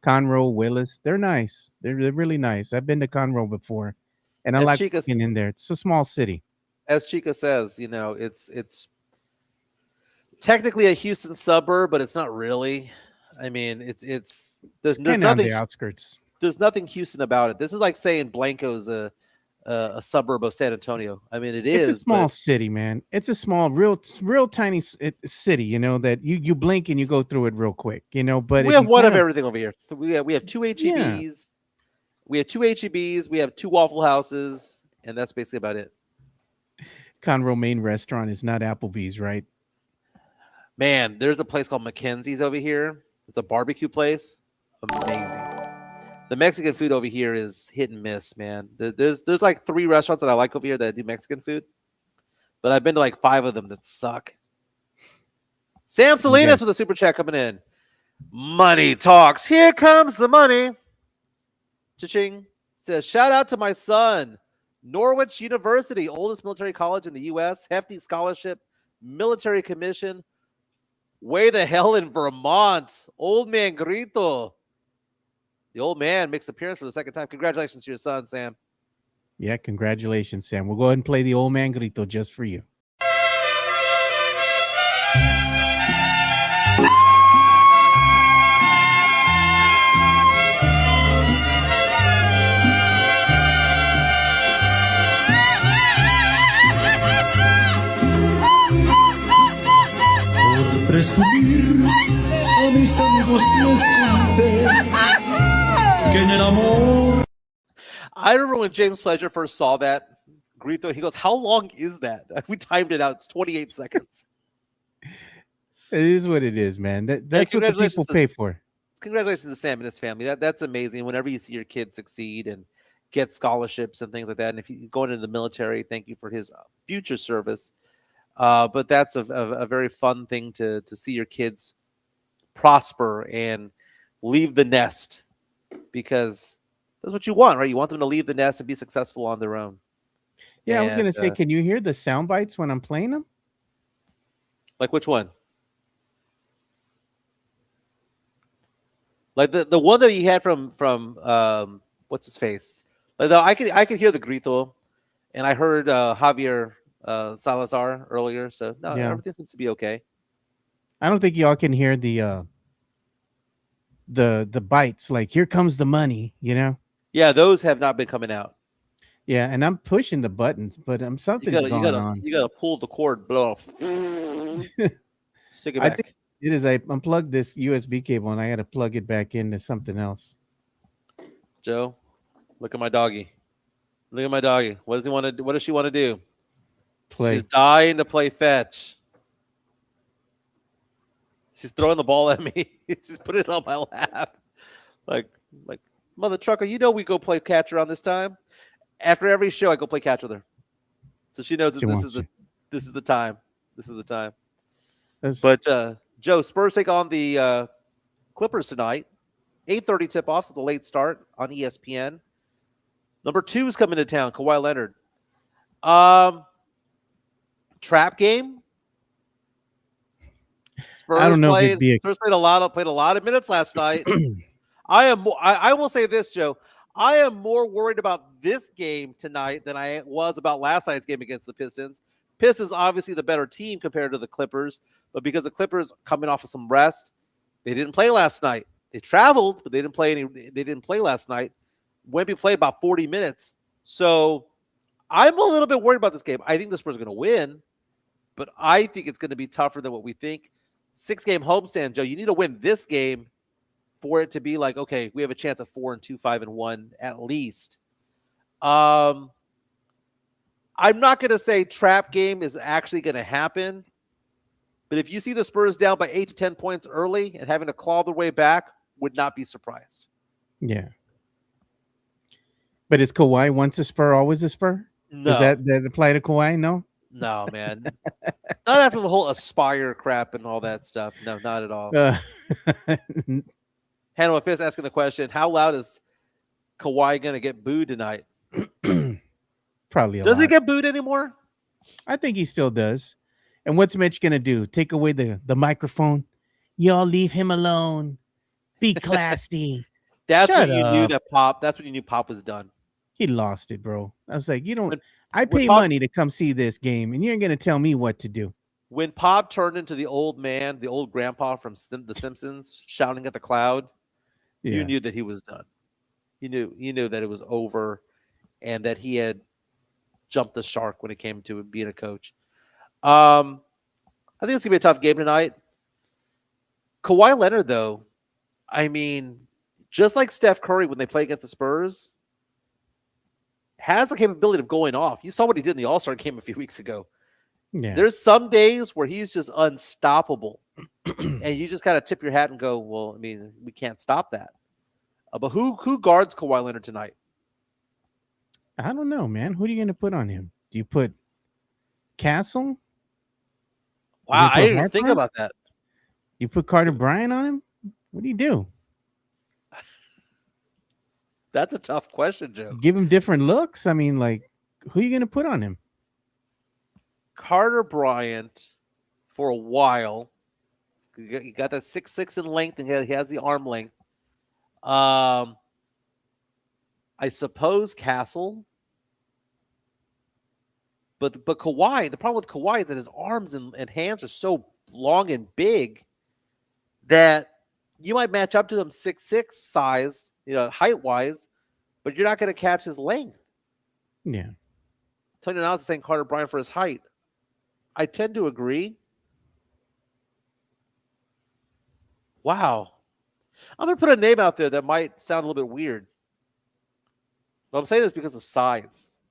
Conroe, Willis, they're nice. They're really nice. I've been to Conroe before, and I like being in there. It's a small city. As Chica says, it's technically a Houston suburb, but it's not really. I mean, there's nothing on the outskirts. There's nothing Houston about it. This is like saying Blanco's a suburb of San Antonio. I mean, it's a small city, man. It's a small, real tiny city. That you blink and you go through it real quick. But we have one of everything over here. We have 2 HEBs. Yeah. We have 2 HEBs. We have 2 Waffle Houses, and that's basically about it. Conroe main restaurant is not Applebee's, right? Man, there's a place called Mackenzie's over here. It's a barbecue place. Amazing. The Mexican food over here is hit and miss, man. There's like 3 restaurants that I like over here that do Mexican food, but I've been to like 5 of them that suck. Sam Salinas with a super chat coming in. Money talks. Here comes the money. Cha-ching. Says, shout out to my son. Norwich University, oldest military college in the U.S. Hefty scholarship, military commission. Way the hell in Vermont. Old man Grito. The old man makes appearance for the 2nd time. Congratulations to your son, Sam. Yeah, congratulations, Sam. We'll go ahead and play the old man Grito just for you. Presumir a mis amigos les conté que en el amor. I remember when James Pledger first saw that Grito, he goes, how long is that? We timed it out. It's 28 seconds. It is what it is, man. That's what the people pay for. Congratulations to Sam and his family. That's amazing. Whenever you see your kid succeed and get scholarships and things like that, and if you go into the military, thank you for his future service. But that's a very fun thing to see your kids prosper and leave the nest, because That's what you want, right? You want them to leave the nest and be successful on their own. Yeah, I was And gonna say, can you hear the sound bites when I'm playing them? like which one? Like the one that you had from what's his face? Like I could hear the grito, and I heard Javier Salazar earlier. So no, Yeah. everything seems to be okay. I don't think y'all can hear the bites. Like, here comes the money, you know? Yeah, those have not been coming out. Yeah, and I'm pushing the buttons, but something's going on. You gotta pull the cord, blow off. Stick it I back. think it is. I unplugged this USB cable and I had to plug it back into something else. Joe, look at my doggy. Look at my doggy. What does he want to? What does she want to do? Play. She's dying to play fetch. She's throwing the ball at me. She's putting it on my lap. Like mother trucker, you know we go play catch around this time. After every show, I go play catch with her. So she knows that She this wants is you. this is the time. This is the time. That's- But Joe, Spurs take on the Clippers tonight. 8:30 tip-off, so it's a late start on ESPN. Number 2 is coming to town, Kawhi Leonard. Trap game. Spurs I don't know if it'd be a- Spurs played a lot of minutes last night. I will say this, Joe. I am more worried about this game tonight than I was about last night's game against the Pistons. Pistons obviously the better team compared to the Clippers, but because the Clippers coming off of some rest, they didn't play last night. They traveled, but they didn't play last night. Wemby played about 40 minutes. So I'm a little bit worried about this game. I think the Spurs are going to win, but I think it's going to be tougher than what we think. 6-game homestand, Joe. You need to win this game for it to be like, okay, we have a chance of 4-2, 5-1 at least. I'm not going to say trap game is actually going to happen, but if you see the Spurs down by 8 to 10 points early and having to claw their way back, would not be surprised. Yeah. But is Kawhi once a Spur, always a Spur? No. Does that apply to Kawhi? No? No, man. Not after the whole aspire crap and all that stuff. No, not at all. Hannah Fist asking the question, how loud is Kawhi going to get booed tonight? Probably a Does lot. he get booed anymore? I think he still does. And what's Mitch going to do? Take away the microphone? Y'all leave him alone. Be classy. That's Shut when you knew up. that Pop. That's when you knew Pop was done. He lost it, bro. I was like, When I pay Pop- money to come see this game, and you're going to tell me what to do. When Pop turned into the old man, the old grandpa from The Simpsons, shouting at the cloud, you knew that he was done. You knew that it was over, and that he had jumped the shark when it came to being a coach. I think it's gonna be a tough game tonight. Kawhi Leonard, though, I mean, just like Steph Curry when they play against the Spurs, has the capability of going off. You saw what he did in the All-Star game a few weeks ago. Yeah. There's some days where he's just unstoppable, and you just kind of tip your hat and go, "Well, I mean, we can't stop that." But who guards Kawhi Leonard tonight? I don't know, man. Who are you going to put on him? Do you put Castle? Wow, put I didn't even think Harper? about that. You put Carter Bryant on him? What do you do? That's a tough question, Joe. Give him different looks? I mean, like, who are you going to put on him? Carter Bryant, for a while, he got that 6'6" in length, and he has the arm length. I suppose Castle, but Kawhi. The problem with Kawhi is that his arms and hands are so long and big that you might match up to them 6'6" size, height wise, but you're not going to catch his length. Yeah. Tony Niles is saying Carter Bryant for his height. I tend to agree. Wow. I'm going to put a name out there that might sound a little bit weird. But I'm saying this because of size.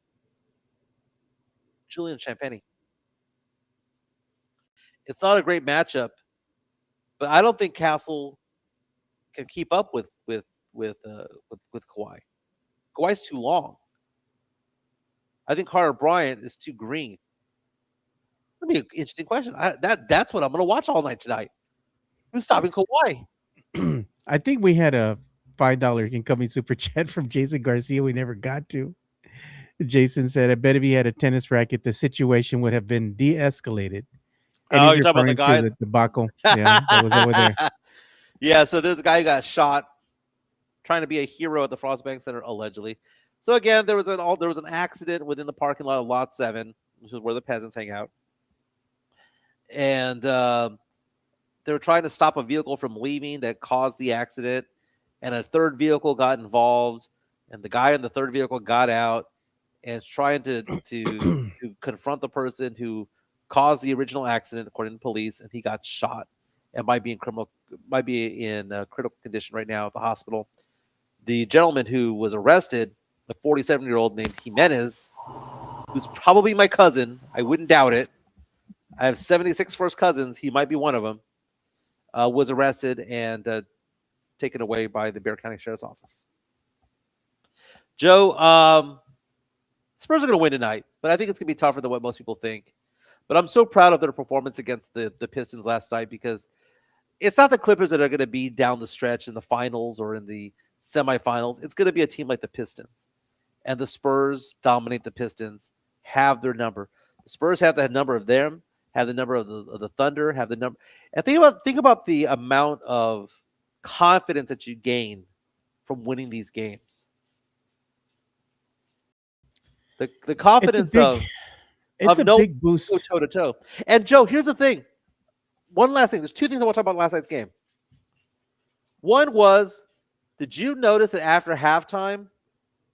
Julian Champagny. It's not a great matchup, but I don't think Castle can keep up with Kawhi. Kawhi's too long. I think Carter Bryant is too green. That'd be an interesting question. That's what I'm going to watch all night tonight. Who's stopping Kawhi? I think we had a $5 incoming super chat from Jason Garcia. We never got to. Jason said, "I bet if he had a tennis racket, the situation would have been de-escalated." And Oh, he's you're talking about the referring to guy? the debacle, yeah, that was over there. Yeah, so there's a guy who got shot trying to be a hero at the Frostbank Center, allegedly. So again, there was an accident within the parking lot of Lot 7, which is where the peasants hang out, and they were trying to stop a vehicle from leaving that caused the accident, and a third vehicle got involved, and the guy in the third vehicle got out and is trying to confront the person who caused the original accident, according to police, and he got shot and might be in critical condition right now at the hospital. The gentleman who was arrested, a 47-year-old named Jimenez, who's probably my cousin. I wouldn't doubt it. I have 76 first cousins. He might be one of them. Was arrested and taken away by the Bexar County Sheriff's Office. Joe, Spurs are going to win tonight, but I think it's going to be tougher than what most people think. But I'm so proud of their performance against the Pistons last night, because it's not the Clippers that are going to be down the stretch in the finals or in the semifinals. It's going to be a team like the Pistons. And the Spurs dominate the Pistons, have their number. The Spurs have the number of them, have the number of the Thunder, have the number. And think about the amount of confidence that you gain from winning these games. The confidence it's a big boost. Toe to toe. And Joe, here's the thing. One last thing. There's two things I want to talk about last night's game. One was, did you notice that after halftime,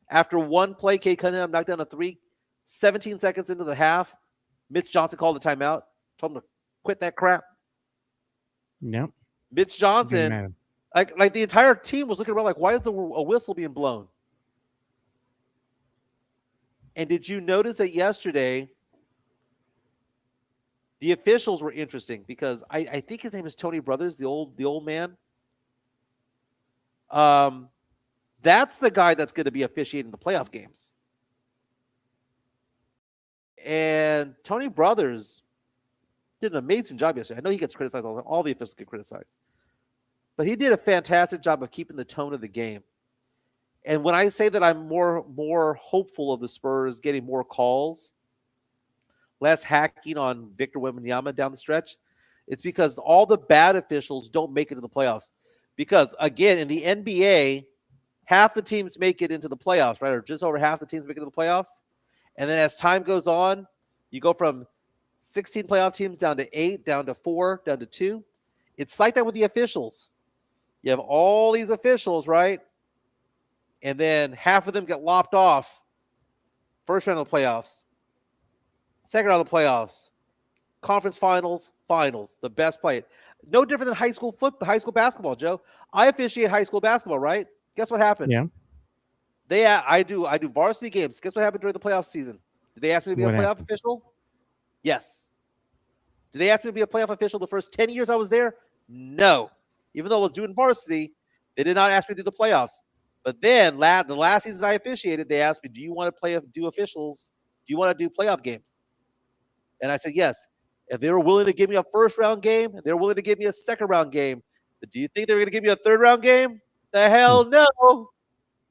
after one play, Cade Cunningham knocked down a three, 17 seconds into the half, Mitch Johnson called the timeout, told him to quit that crap. Yep. Mitch Johnson, like the entire team was looking around like, why is a whistle being blown? And did you notice that yesterday, the officials were interesting, because I think his name is Tony Brothers, the old man. That's the guy that's going to be officiating the playoff games. And Tony Brothers did an amazing job yesterday. I know he gets criticized all the officials get criticized, but he did a fantastic job of keeping the tone of the game. And when I say that I'm more hopeful of the Spurs getting more calls, less hacking on Victor Wembanyama down the stretch, it's because all the bad officials don't make it to the playoffs. Because, again, in the NBA, half the teams make it into the playoffs, right? Or just over half the teams make it to the playoffs. And then as time goes on, you go from 16 playoff teams down to 8, down to 4, down to 2. It's like that with the officials. You have all these officials, right? And then half of them get lopped off. First round of the playoffs. Second round of the playoffs. Conference finals, the best play. No different than high school basketball, Joe. I officiate high school basketball, right? Guess what happened? Yeah. I do varsity games. Guess what happened during the playoff season? Did they ask me to be a playoff official? Yes. Did they ask me to be a playoff official the first 10 years I was there? No. Even though I was doing varsity, they did not ask me to do the playoffs. But then the last season I officiated, they asked me, do you want to do officials? Do you want to do playoff games? And I said, yes. If they were willing to give me a first round game, they were willing to give me a second round game. But do you think they were going to give me a third round game? The hell no.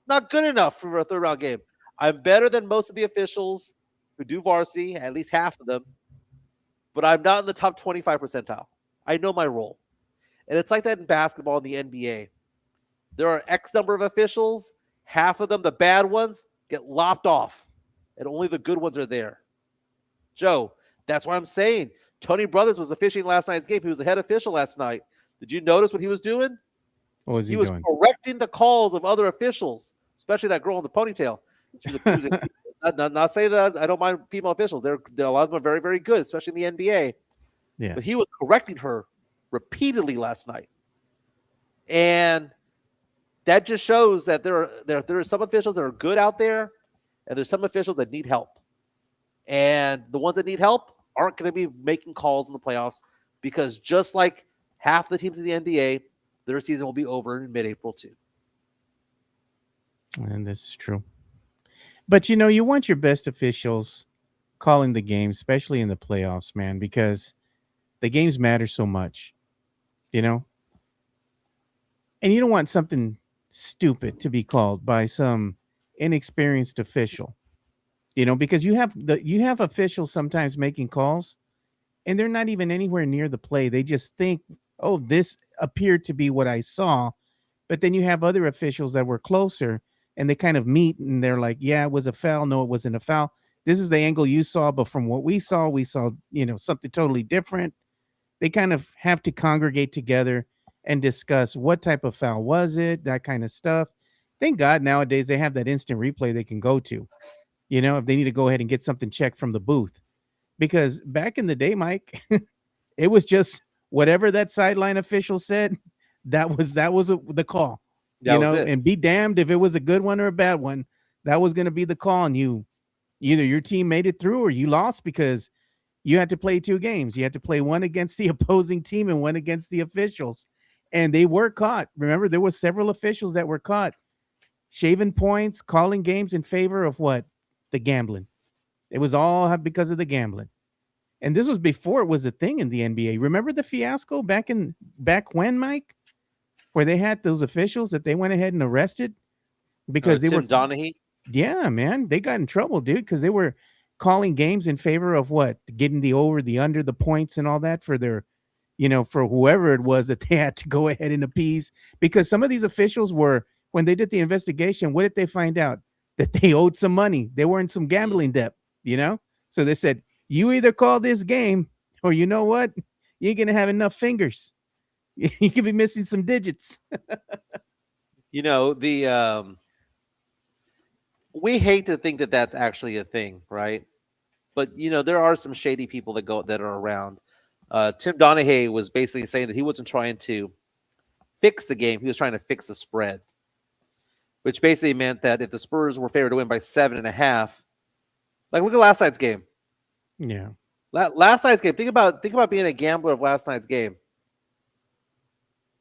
Not good enough for a third round game. I'm better than most of the officials who do varsity, at least half of them. But I'm not in the top 25 percentile. I know my role. And it's like that in basketball in the NBA. There are X number of officials. Half of them, the bad ones, get lopped off. And only the good ones are there. Joe, that's what I'm saying. Tony Brothers was officiating last night's game. He was the head official last night. Did you notice what he was doing? What was he was doing? Correcting the calls of other officials, especially that girl in the ponytail. Not say that I don't mind female officials. There a lot of them are very, very good, especially in the NBA. Yeah. But he was correcting her repeatedly last night. And that just shows that there are some officials that are good out there, and there's some officials that need help. And the ones that need help aren't going to be making calls in the playoffs, because just like half the teams in the NBA, their season will be over in mid-April too. And this is true. But, you want your best officials calling the game, especially in the playoffs, man, because the games matter so much, And you don't want something stupid to be called by some inexperienced official. Because you have officials sometimes making calls and they're not even anywhere near the play. They just think, "Oh, this appeared to be what I saw." But then you have other officials that were closer and they kind of meet and they're like, "Yeah, it was a foul. No, it wasn't a foul. This is the angle you saw, but from what we saw, something totally different." They kind of have to congregate together and discuss what type of foul was it, that kind of stuff. Thank God nowadays they have that instant replay they can go to, if they need to go ahead and get something checked from the booth. Because back in the day, Mike, it was just whatever that sideline official said, that was the call, That was it. and be damned if it was a good one or a bad one. That was going to be the call, and either your team made it through or you lost because you had to play two games. You had to play one against the opposing team and one against the officials. And they were caught. Remember, there were several officials that were caught shaving points, calling games in favor of what? The gambling. It was all because of the gambling. And this was before it was a thing in the NBA. Remember the fiasco back when, Mike, where they had those officials that they went ahead and arrested because they Tim were Donaghy. yeah, man, they got in trouble, dude, because they were calling games in favor of what? Getting the over, the under, the points, and all that for their, for whoever it was that they had to go ahead and appease. Because some of these officials were, when they did the investigation, what did they find out? That they owed some money. They were in some gambling debt. So they said, you either call this game or you know what? You ain't going to have enough fingers. You could be missing some digits. The we hate to think that that's actually a thing, right? But there are some shady people that are around. Tim Donaghy was basically saying that he wasn't trying to fix the game; he was trying to fix the spread, which basically meant that if the Spurs were favored to win by 7.5, like look at last night's game. Yeah. Last night's game. Think about being a gambler of last night's game.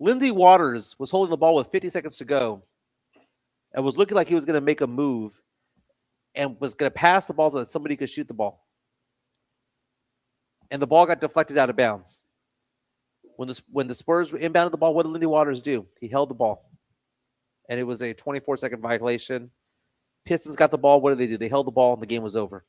Lindy Waters was holding the ball with 50 seconds to go and was looking like he was going to make a move and was going to pass the ball so that somebody could shoot the ball. And the ball got deflected out of bounds. When the Spurs inbounded the ball, what did Lindy Waters do? He held the ball. And it was a 24-second violation. Pistons got the ball. What did they do? They held the ball and the game was over.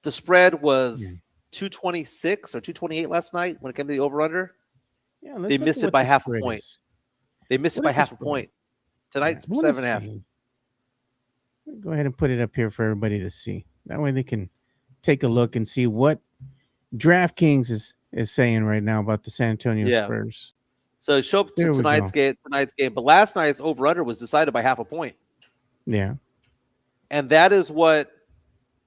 The spread was 226 or 228 last night when it came to the over-under. Yeah, they missed it by half a point. They missed it by half a point. Tonight's 7.5. Go ahead and put it up here for everybody to see. That way they can take a look and see what DraftKings is saying right now about the San Antonio Spurs. So show up to tonight's game. But last night's over-under was decided by half a point. Yeah. And that is what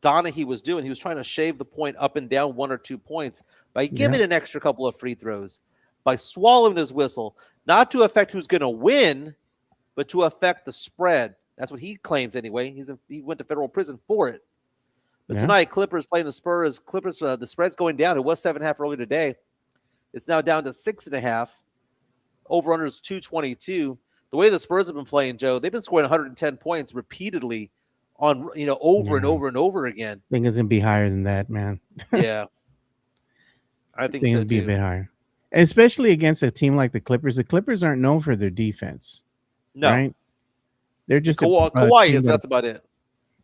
Donaghy was doing. He was trying to shave the point up and down 1 or 2 points by giving an extra couple of free throws, by swallowing his whistle, not to affect who's going to win, but to affect the spread. That's what he claims anyway. He went to federal prison for it. But tonight, Clippers playing the Spurs. Clippers, the spread's going down. It was 7.5 earlier today. It's now down to 6.5. Over-under is 222. The way the Spurs have been playing, Joe, they've been scoring 110 points repeatedly on over and over and over again. I think it's gonna be higher than that, man. Yeah, I think so it'll be a bit higher, especially against a team like the Clippers. The Clippers aren't known for their defense, right? They're just Kawhi is. That's about it.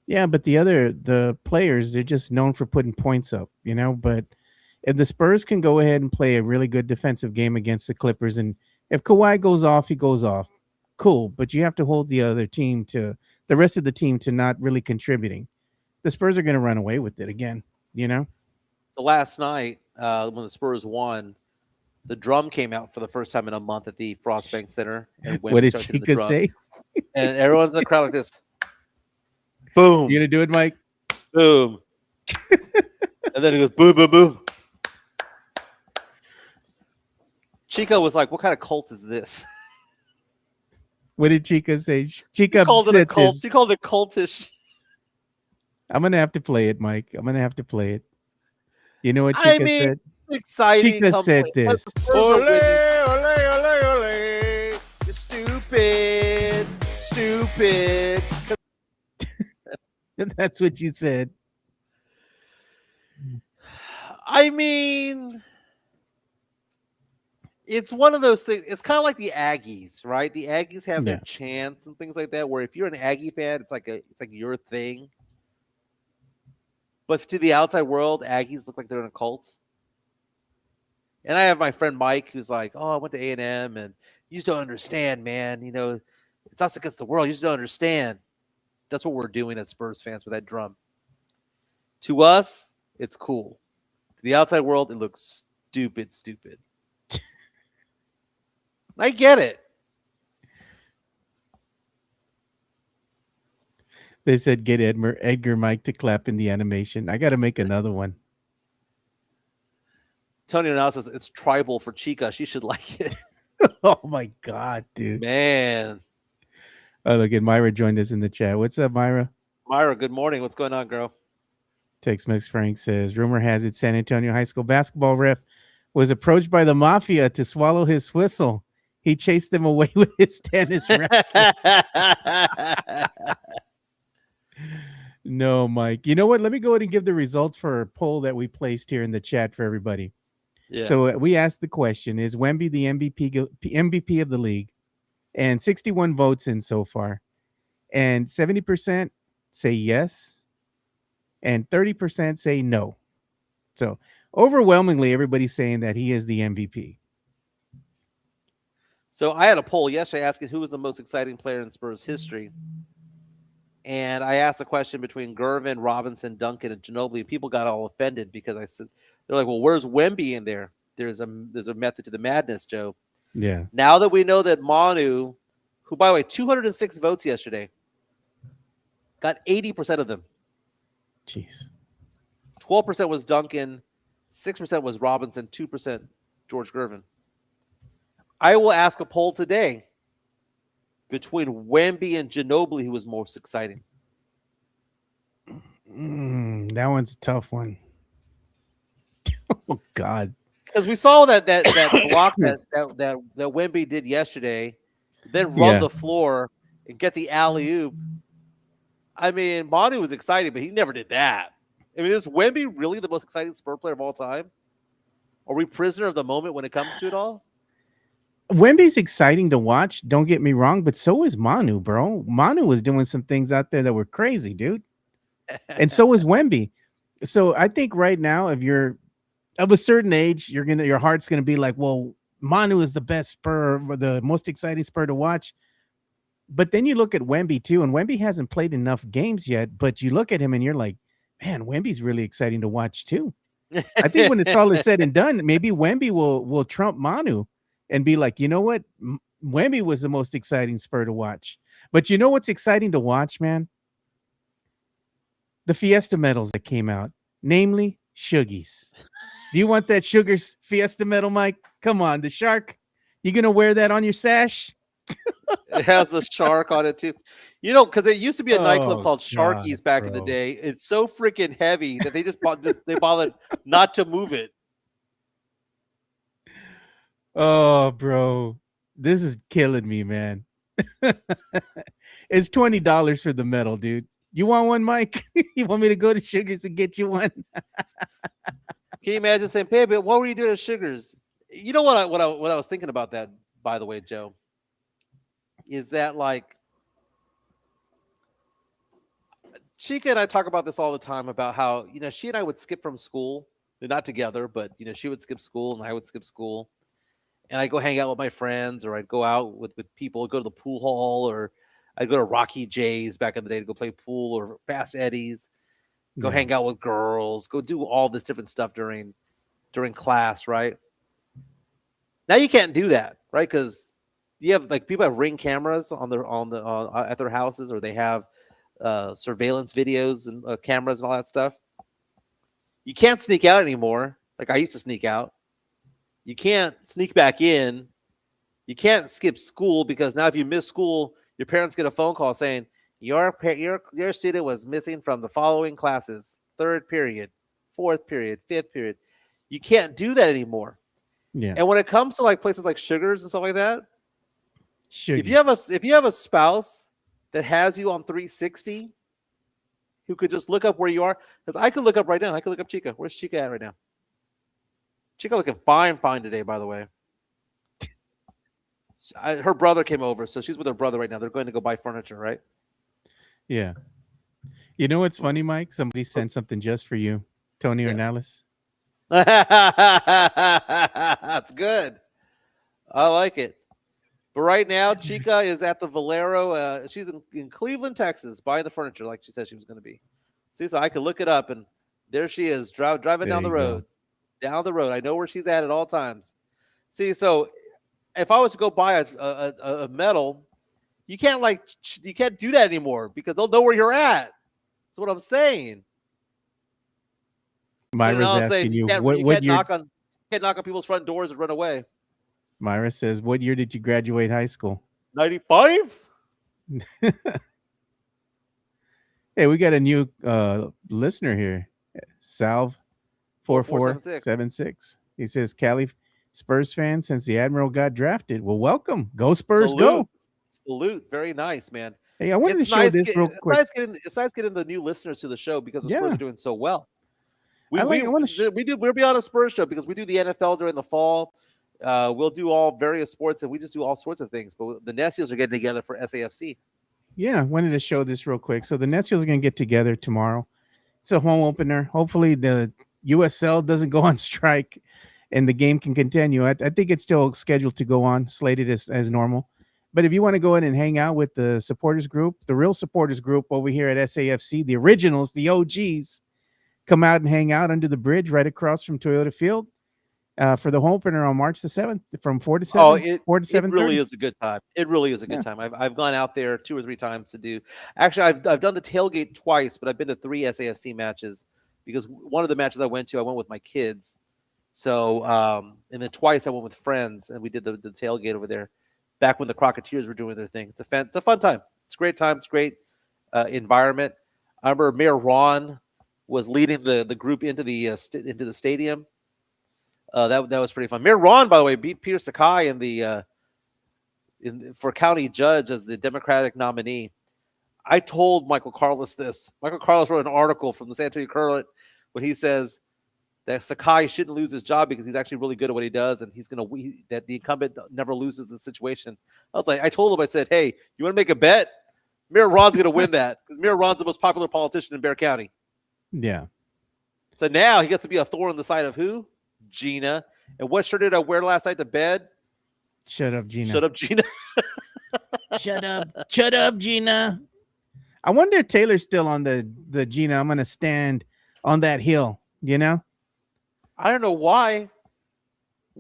Yeah, but the players, they're just known for putting points up, But if the Spurs can go ahead and play a really good defensive game against the Clippers, and if Kawhi goes off, he goes off. Cool, but you have to hold the rest of the team to not really contributing. The Spurs are going to run away with it again, So last night, when the Spurs won, the drum came out for the first time in a month at the Frost Bank Center. And what did Chica say? And everyone's in the crowd like this. Boom. You going to do it, Mike? Boom. And then it goes boom, boom, boom. Chico was like, what kind of cult is this? What did Chica say? Chica called it a cult. She called it cultish. I'm gonna have to play it, Mike. I'm gonna have to play it. You know what Chica said? Exciting. Chica said this. Ole, ole, ole, ole. You're stupid. Stupid. That's what you said. I mean, It's one of those things. It's kind of like the Aggies, right? The Aggies have their Yeah. chants and things like that. Where if you're an Aggie fan, it's like your thing. But to the outside world, Aggies look like they're in a cult. And I have my friend Mike, who's like, "Oh, I went to A&M, and you just don't understand, man. You know, it's us against the world. You just don't understand." That's what we're doing as Spurs fans with that drum. To us, it's cool. To the outside world, it looks stupid, stupid. I get it. They said get Edgar Mike to clap in the animation. I got to make another one. Tony now says it's tribal for Chica. She should like it. Oh my God, dude. Man. Oh, look at Myra joined us in the chat. What's up, Myra? Myra, good morning. What's going on, girl? Tex Mex Frank says, rumor has it San Antonio high school basketball ref was approached by the mafia to swallow his whistle. He chased them away with his tennis racket. No, Mike. You know what? Let me go ahead and give the results for a poll that we placed here in the chat for everybody. Yeah. So we asked the question, is Wemby the MVP of the league? And 61 votes in so far. And 70% say yes. And 30% say no. So overwhelmingly, everybody's saying that he is the MVP. So I had a poll yesterday asking who was the most exciting player in Spurs history. And I asked a question between Gervin, Robinson, Duncan, and Ginobili. People got all offended because I said, they're like, well, where's Wemby in there? There's a method to the madness, Joe. Yeah. Now that we know that Manu, who, by the way, 206 votes yesterday, got 80% of them. Jeez. 12% was Duncan, 6% was Robinson, 2% George Gervin. I will ask a poll today between Wemby and Ginobili, who was most exciting. That one's a tough one. Oh God. Because we saw that block that Wemby did yesterday, then run the floor and get the alley-oop. I mean, Manu was exciting, but he never did that. I mean, is Wemby really the most exciting Spur player of all time? Are we prisoner of the moment when it comes to it all? Wemby's exciting to watch, don't get me wrong, but so is Manu, bro. Manu was doing some things out there that were crazy, dude. And so is Wemby. So I think right now, if you're of a certain age, your heart's gonna be like, well, Manu is the best Spur, or the most exciting Spur to watch. But then you look at Wemby too, and Wemby hasn't played enough games yet, but you look at him and you're like, man, Wemby's really exciting to watch too. I think when it's all is said and done, maybe Wemby will trump Manu and be like, you know what? Wemby was the most exciting Spur to watch. But you know what's exciting to watch, man? The Fiesta medals that came out, namely Shuggies. Do you want that Sugars Fiesta medal, Mike? Come on, the shark. You gonna wear that on your sash? It has a shark on it too. You know, because it used to be a nightclub called God, Sharky's back in the day. It's so freaking heavy that they just they bothered not to move it. Oh, bro, this is killing me, man. It's $20 for the medal, dude. You want one, Mike? You want me to go to Sugars and get you one? Can you imagine saying, "Baby, what were you doing at Sugars?" You know what I was thinking about that, by the way, Joe, is that like Chica and I talk about this all the time about how, you know, she and I would skip from school. They're not together, but you know, she would skip school and I would skip school. And I go hang out with my friends, or I'd go out with people, go to the pool hall, or I'd go to Rocky J's back in the day to go play pool, or Fast Eddie's, go hang out with girls, go do all this different stuff during class, right? Now you can't do that, right? Because you have like people have Ring cameras at their houses, or they have surveillance videos and cameras and all that stuff. You can't sneak out anymore. Like I used to sneak out. You can't sneak back in. You can't skip school, because now if you miss school, your parents get a phone call saying your student was missing from the following classes: 3rd period, 4th period, 5th period. You can't do that anymore. Yeah. And when it comes to like places like Sugars and stuff like that, Shuggies. if you have a spouse that has you on 360, who could just look up where you are, because I could look up right now. I could look up Chica. Where's Chica at right now? Chica looking fine today, by the way. Her brother came over, so she's with her brother right now. They're going to go buy furniture, right? Yeah. You know what's funny, Mike? Somebody sent something just for you, Tony Yeah. Ornelas. That's good. I like it. But right now, Chica is at the Valero. She's in Cleveland, Texas, buying the furniture like she said she was going to be. See, so I could look it up, and there she is, driving There down the you go. road. Down the road. I know where she's at all times. See, so if I was to go buy a medal, you can't do that anymore because they'll know where you're at. That's what I'm saying. Myra's I'll say asking you you can't, what you what can't year. knock on people's front doors and run away. Myra says, "What year did you graduate high school?" 95. Hey, we got a new listener here, Salve 4476. He says, "Cali Spurs fan since the Admiral got drafted. Well, welcome. Go Spurs, go." Salute. Very nice, man. Hey, I wanted to It's show nice. this real It's quick. nice getting the new listeners to the show because the Spurs Yeah. are doing so well. I wanna We'll be on a Spurs show because we do the NFL during the fall. We'll do all various sports and we just do all sorts of things. But the Nessios are getting together for SAFC. Yeah, I wanted to show this real quick. So the Nessios are going to get together tomorrow. It's a home opener. Hopefully the USL doesn't go on strike and the game can continue. I think it's still scheduled to go on, slated as normal. But if you want to go in and hang out with the supporters group, the real supporters group over here at SAFC, the originals, the OGs, come out and hang out under the bridge right across from Toyota Field for the home opener on March the 7th from 4 to 7. Oh, 4 to it 7:30. really is a good time. It really is a good time. I've gone out there 2 or 3 times to do. Actually, I've done the tailgate twice, but I've been to 3 SAFC matches because one of the matches I went with my kids. So, and then twice I went with friends and we did the tailgate over there back when the Crocketeers were doing their thing. It's a fun time. It's a great time. It's a great environment. I remember Mayor Ron was leading the group into the stadium. That was pretty fun. Mayor Ron, by the way, beat Peter Sakai for county judge as the Democratic nominee. I told Michael Carlos this. Michael Carlos wrote an article from the San Antonio Courier when he says that Sakai shouldn't lose his job because he's actually really good at what he does, and that the incumbent never loses the situation. I told him, I said, hey, you want to make a bet? Mayor Ron's going to win that because Mayor Ron's the most popular politician in Bexar County. Yeah. So now he gets to be a thorn in the side of who? Gina. And what shirt did I wear last night to bed? Shut up, Gina. Shut up, Gina. Shut up. Shut up, Gina. I wonder if Taylor's still on the Gina. I'm gonna stand on that hill, you know? I don't know why.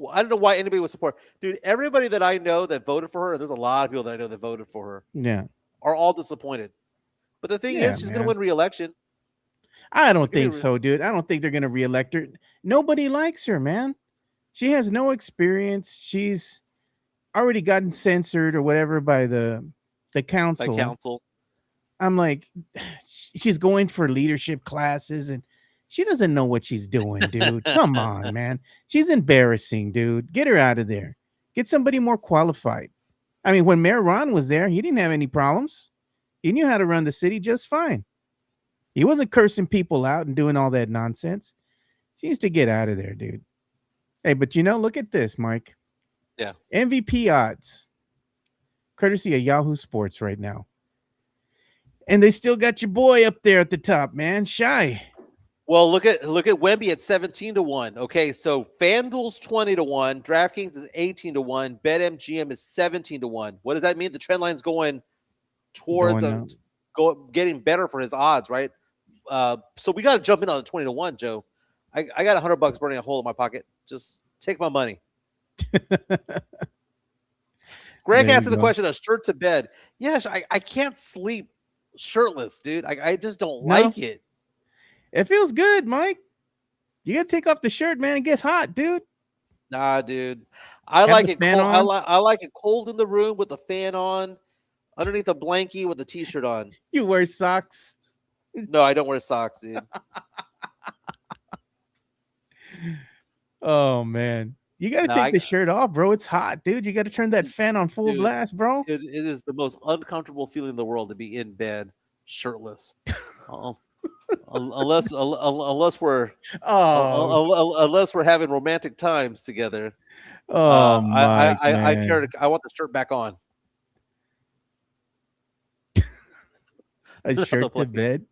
I don't know why anybody would support. Dude, everybody that I know that voted for her, there's a lot of people that I know that voted for her, Yeah. are all disappointed. But the thing Yeah, is, she's going to man. win re-election. I don't think so, dude. I don't think they're gonna reelect her. Nobody likes her, man. She has no experience. She's already gotten censored or whatever by the council. By council. I'm like, she's going for leadership classes and she doesn't know what she's doing, dude. Come on, man. She's embarrassing, dude. Get her out of there. Get somebody more qualified. I mean, when Mayor Ron was there, he didn't have any problems. He knew how to run the city just fine. He wasn't cursing people out and doing all that nonsense. She needs to get out of there, dude. Hey, but look at this, Mike. Yeah. MVP odds, courtesy of Yahoo Sports right now. And they still got your boy up there at the top, man. Shy. Well, look at Wemby at 17-1. Okay, so FanDuel's 20-1, DraftKings is 18-1, BetMGM is 17-1. What does that mean? The trend line's going towards getting better for his odds, right? So we got to jump in on the 20-1, Joe. I got $100 burning a hole in my pocket. Just take my money. Greg asked the question of shirt to bed. Yes, I can't sleep shirtless, dude. I just don't like it. It feels good, Mike. You got to take off the shirt, man. It gets hot, dude. Nah, dude. I like it cold. I like it cold in the room with the fan on, underneath a blankie with a t-shirt on. You wear socks? No, I don't wear socks, dude. Oh, man. You got to take the shirt off, bro. It's hot, dude. You got to turn that fan on full blast, bro. It is the most uncomfortable feeling in the world to be in bed shirtless. Unless we're having romantic times together. Oh my I man. I want the shirt back on. A Not the shirt to plane. bed?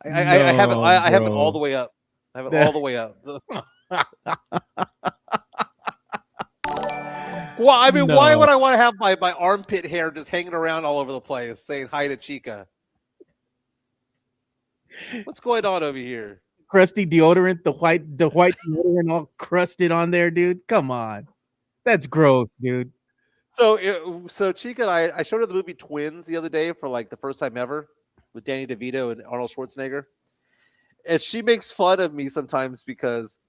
I have it. No, I have it all the bro. way up. I have it all the way up. Well, I mean, why No. would I want to have my armpit hair just hanging around all over the place, saying hi to Chica? What's going on over here? Crusty deodorant, the white deodorant all crusted on there, dude. Come on. That's gross, dude. So Chica and I showed her the movie Twins the other day for like the first time ever with Danny DeVito and Arnold Schwarzenegger, and she makes fun of me sometimes because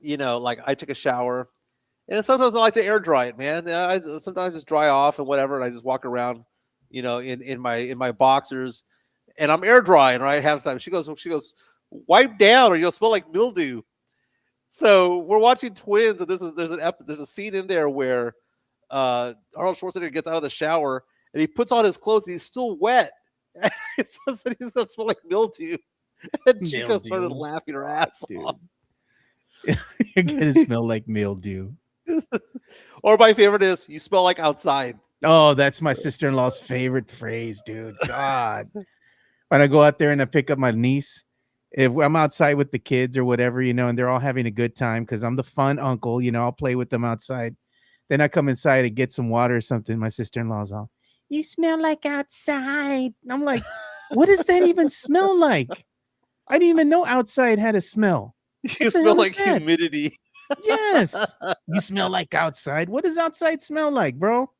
like I took a shower, and sometimes I like to air dry it, man. I sometimes just dry off and whatever, and I just walk around, in my boxers, and I'm air drying right half the time. She goes, wipe down or you'll smell like mildew. So we're watching Twins, and there's a scene in there where Arnold Schwarzenegger gets out of the shower and he puts on his clothes. And he's still wet. So he's gonna smell like mildew. And Chico started Mildew. laughing her ass Dude. off. You're gonna smell like mildew. Or my favorite is, you smell like outside. Oh, that's my sister-in-law's favorite phrase, dude. God. When I go out there and I pick up my niece, if I'm outside with the kids or whatever, and they're all having a good time because I'm the fun uncle, I'll play with them outside. Then I come inside and get some water or something. My sister-in-law's all, you smell like outside. I'm like, what does that even smell like? I didn't even know outside had a smell. You What the smell hell is like that? humidity. Yes. You smell like outside. What does outside smell like, bro?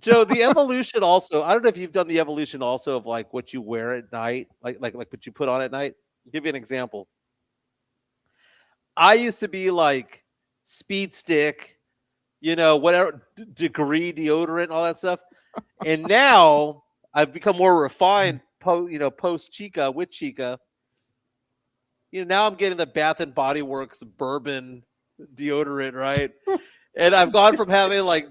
Joe, the evolution also. I don't know if you've done the evolution also of like what you wear at night, like what you put on at night. I'll give you an example. I used to be like speed stick, whatever degree deodorant, all that stuff. And now I've become more refined post Chica with Chica. Now I'm getting the Bath and Body Works bourbon deodorant, right? And I've gone from having like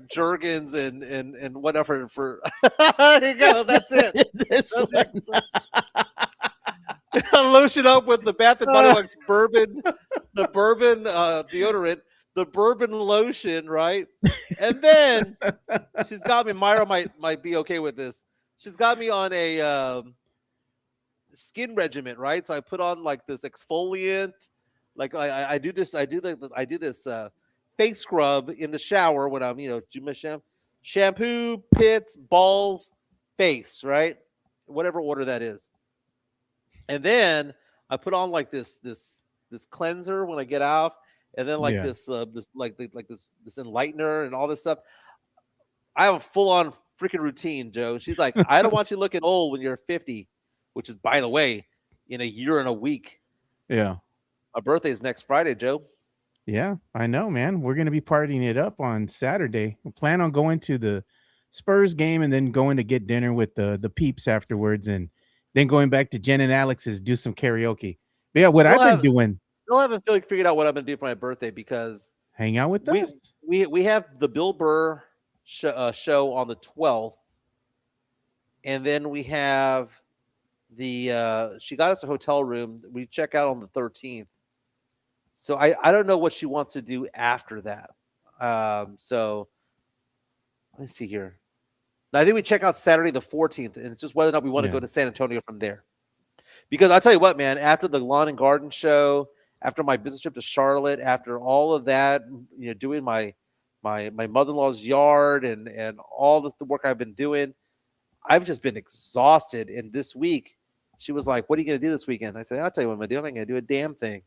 Jergens and whatever for there you go, that's it. This That's one. it. Lotion up with the Bath and Body Works bourbon, the bourbon deodorant, the bourbon lotion, right? And then she's got me. Myra might be okay with this. She's got me on a skin regimen, right? So I put on like this exfoliant, like I do this face scrub in the shower when I'm do my shampoo, pits, balls, face, right? Whatever order that is. And then I put on like this cleanser when I get out, and then like Yeah. this enlightener and all this stuff. I have a full on freaking routine, Joe. She's like, I don't want you looking old when you're 50, which is, by the way, in a year and a week. Yeah. My birthday is next Friday, Joe. Yeah, I know, man. We're gonna be partying it up on Saturday. We plan on going to the Spurs game and then going to get dinner with the peeps afterwards, and then going back to Jen and Alex's do some karaoke. But yeah, what Still I've been doing, Still haven't figured out what I'm going to do for my birthday because hang out with we us. we have the Bill Burr show on the 12th, and then we have the she got us a hotel room. We check out on the 13th. So I don't know what she wants to do after that. So let me see here. Now, I think we check out Saturday the 14th, and it's just whether or not we want to Yeah. go to San Antonio from there. Because I'll tell you what, man, after the Lawn and Garden show, after my business trip to Charlotte, after all of that, doing my mother-in-law's yard and all the work I've been doing, I've just been exhausted. And this week, she was like, "What are you going to do this weekend?" I said, "I'll tell you what I'm going to do. I'm going to do a damn thing."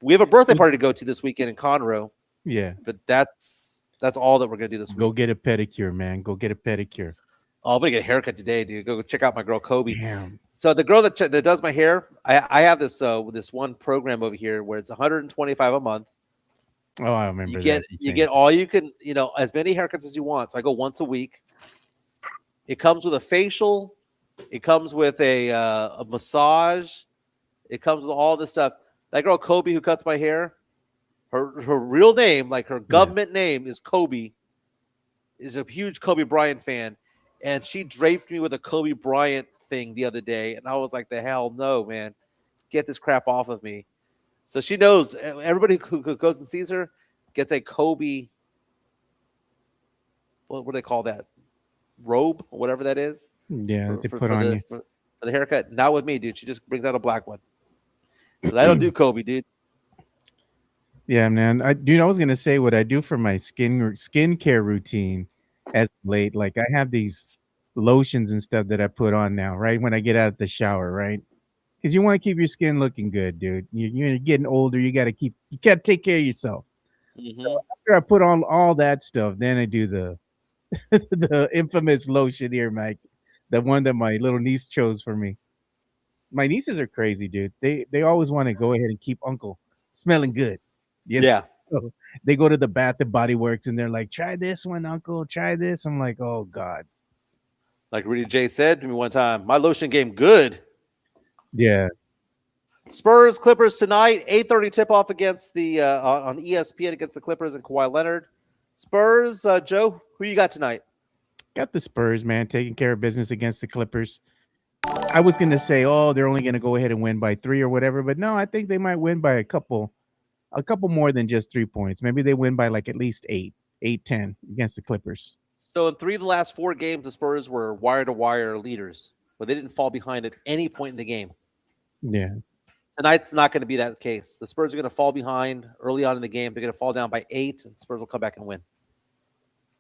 We have a birthday party to go to this weekend in Conroe, Yeah. but that's all that we're going to do this week. Go get a pedicure, man. Go get a pedicure. Oh, I'm going to get a haircut today, dude. Go check out my girl, Kobe. Damn. So the girl that does my hair, I have this one program over here where it's $125 a month. Oh, I remember You get that. you get all you can, as many haircuts as you want. So I go once a week. It comes with a facial. It comes with a massage. It comes with all this stuff. That girl Kobe who cuts my hair, her real name, like her government name, is Kobe. Is a huge Kobe Bryant fan, and she draped me with a Kobe Bryant thing the other day, and I was like, "The hell no, man! Get this crap off of me!" So she knows everybody who goes and sees her gets a Kobe. What do they call that? Robe or whatever that is. Yeah, they put on you. For the haircut. Not with me, dude. She just brings out a black one. But I don't do Kobe, dude. Yeah, man. I was gonna say what I do for my skincare routine as of late. Like I have these lotions and stuff that I put on now, right? When I get out of the shower, right? Because you want to keep your skin looking good, dude. You're getting older. You gotta take care of yourself. Mm-hmm. So after I put on all that stuff, then I do the the infamous lotion here, Mike. The one that my little niece chose for me. My nieces are crazy, dude. They always want to go ahead and keep uncle smelling good. You know? Yeah. So they go to the Bath and Body Works and they're like, try this one, uncle, try this. I'm like, oh God. Like Rudy J said to me one time, my lotion game good. Yeah. Spurs Clippers tonight, 8:30 tip off against the on ESPN against the Clippers and Kawhi Leonard. Spurs, Joe, who you got tonight? Got the Spurs, man, taking care of business against the Clippers. I was gonna say, oh, they're only gonna go ahead and win by 3 or whatever, but no, I think they might win by a couple more than just 3 points. Maybe they win by like at least 10 against the Clippers. So in 3 of the last 4 games, the Spurs were wire-to-wire leaders, but they didn't fall behind at any point in the game. Yeah. Tonight's not going to be that case. The Spurs are going to fall behind early on in the game. They're going to fall down by 8, and Spurs will come back and win.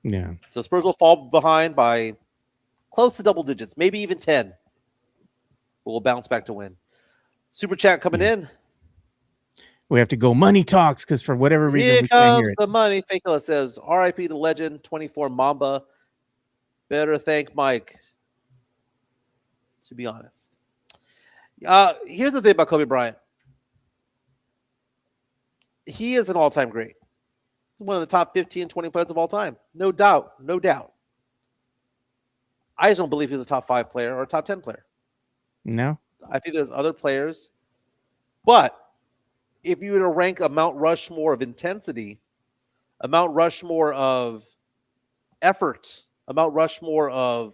Yeah. So Spurs will fall behind by close to double digits, maybe even 10. But we'll bounce back to win. Super chat coming in. We have to go money talks because for whatever reason Here we can't hear comes it. the money. Fakela says, RIP to legend, 24 Mamba. Better thank Mike, to be honest. Here's the thing about Kobe Bryant. He is an all-time great. He's one of the top 15, 20 players of all time. No doubt. No doubt. I just don't believe he's a top 5 player or a top 10 player. No. I think there's other players. But if you were to rank a Mount Rushmore of intensity, a Mount Rushmore of effort, a Mount Rushmore of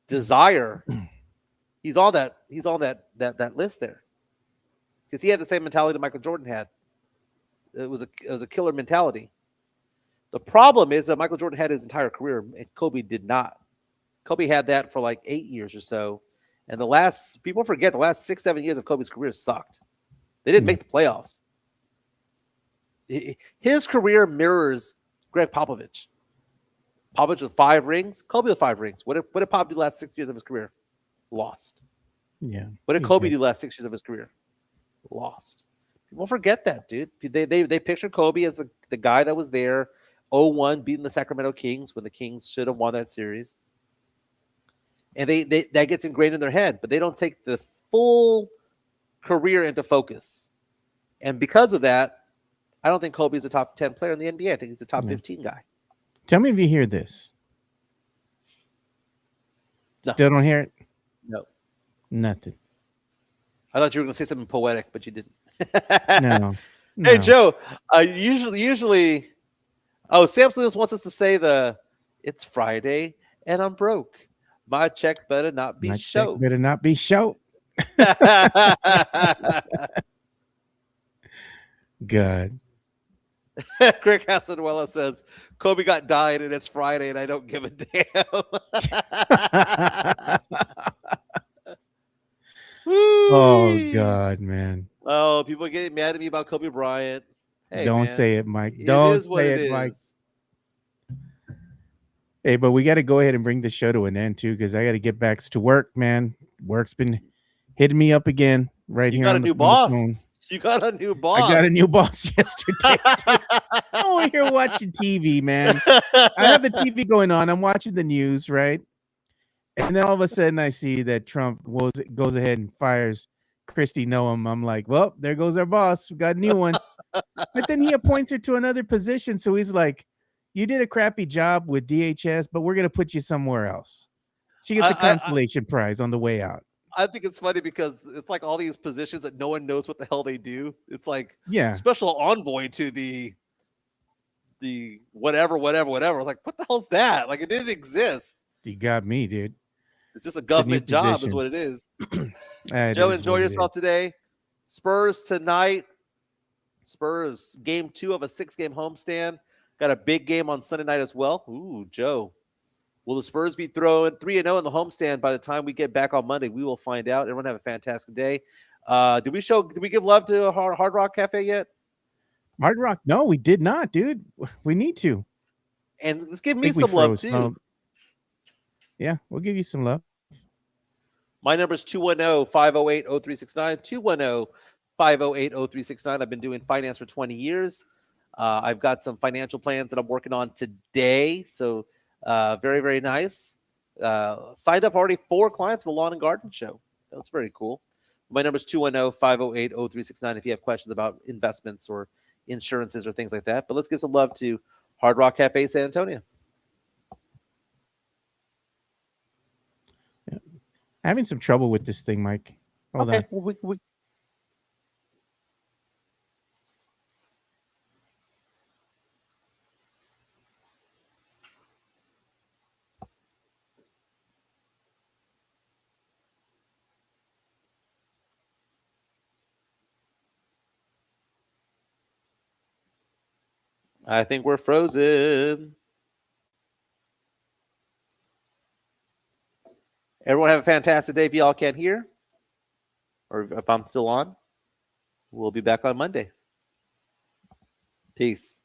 desire, he's all that list there. Because he had the same mentality that Michael Jordan had. It was a killer mentality. The problem is that Michael Jordan had his entire career and Kobe did not. Kobe had that for like 8 years or so. And people forget the last 6-7 years of Kobe's career sucked. They didn't make the playoffs. His career mirrors Greg Popovich. Popovich with 5 rings, Kobe with 5 rings. What did Pop do the last 6 years of his career? Lost. Yeah. What did Kobe do the last 6 years of his career? Lost. People forget that, dude. They picture Kobe as the guy that was there, 0-1, beating the Sacramento Kings when the Kings should have won that series. And that gets ingrained in their head, but they don't take the full career into focus. And because of that, I don't think Kobe is a top 10 player in the NBA. I think he's a top 15 guy. Tell me if you hear this. No. Still don't hear it? No. Nothing. I thought you were going to say something poetic, but you didn't. No. Hey, Joe, usually, Samson just wants us to say it's Friday and I'm broke. My check better not be show. Better not be show. God. Greg Hasenwella says, Kobe got died and it's Friday and I don't give a damn. Oh, God, man. Oh, people are getting mad at me about Kobe Bryant. Hey, don't man, say it, Mike. Don't say it, Mike. Hey, but we got to go ahead and bring the show to an end, too, because I got to get back to work, man. Work's been hitting me up again right here. You got a new boss. You got a new boss. I got a new boss yesterday. I'm over here watching TV, man. I have the TV going on. I'm watching the news, right? And then all of a sudden I see that Trump goes ahead and fires Kristi Noem. I'm like, well, there goes our boss. We got a new one. But then he appoints her to another position. So he's like, you did a crappy job with DHS, but we're going to put you somewhere else. She gets a consolation prize on the way out. I think it's funny because it's like all these positions that no one knows what the hell they do. It's like special envoy to the whatever. Like, what the hell's that? Like, it didn't exist. You got me, dude. It's just a government job is what it is. Joe, enjoy yourself today. Spurs tonight. Spurs, game 2 of a 6-game homestand. Got a big game on Sunday night as well. Ooh, Joe. Will the Spurs be throwing 3-0 in the homestand by the time we get back on Monday? We will find out. Everyone have a fantastic day. Did we give love to Hard Rock Cafe yet? Hard Rock? No, we did not, dude. We need to. And let's give I me think we some love froze. too. No. Yeah, we'll give you some love. My number is 210-508-0369. 210-508-0369. I've been doing finance for 20 years. I've got some financial plans that I'm working on today. So very, very nice. Signed up already 4 clients for the Lawn and Garden Show. That's very cool. My number is 210-508-0369 if you have questions about investments or insurances or things like that. But let's give some love to Hard Rock Cafe San Antonio. Having some trouble with this thing, Mike. Hold on. Well, I think we're frozen. Everyone have a fantastic day if y'all can't hear. Or if I'm still on, we'll be back on Monday. Peace.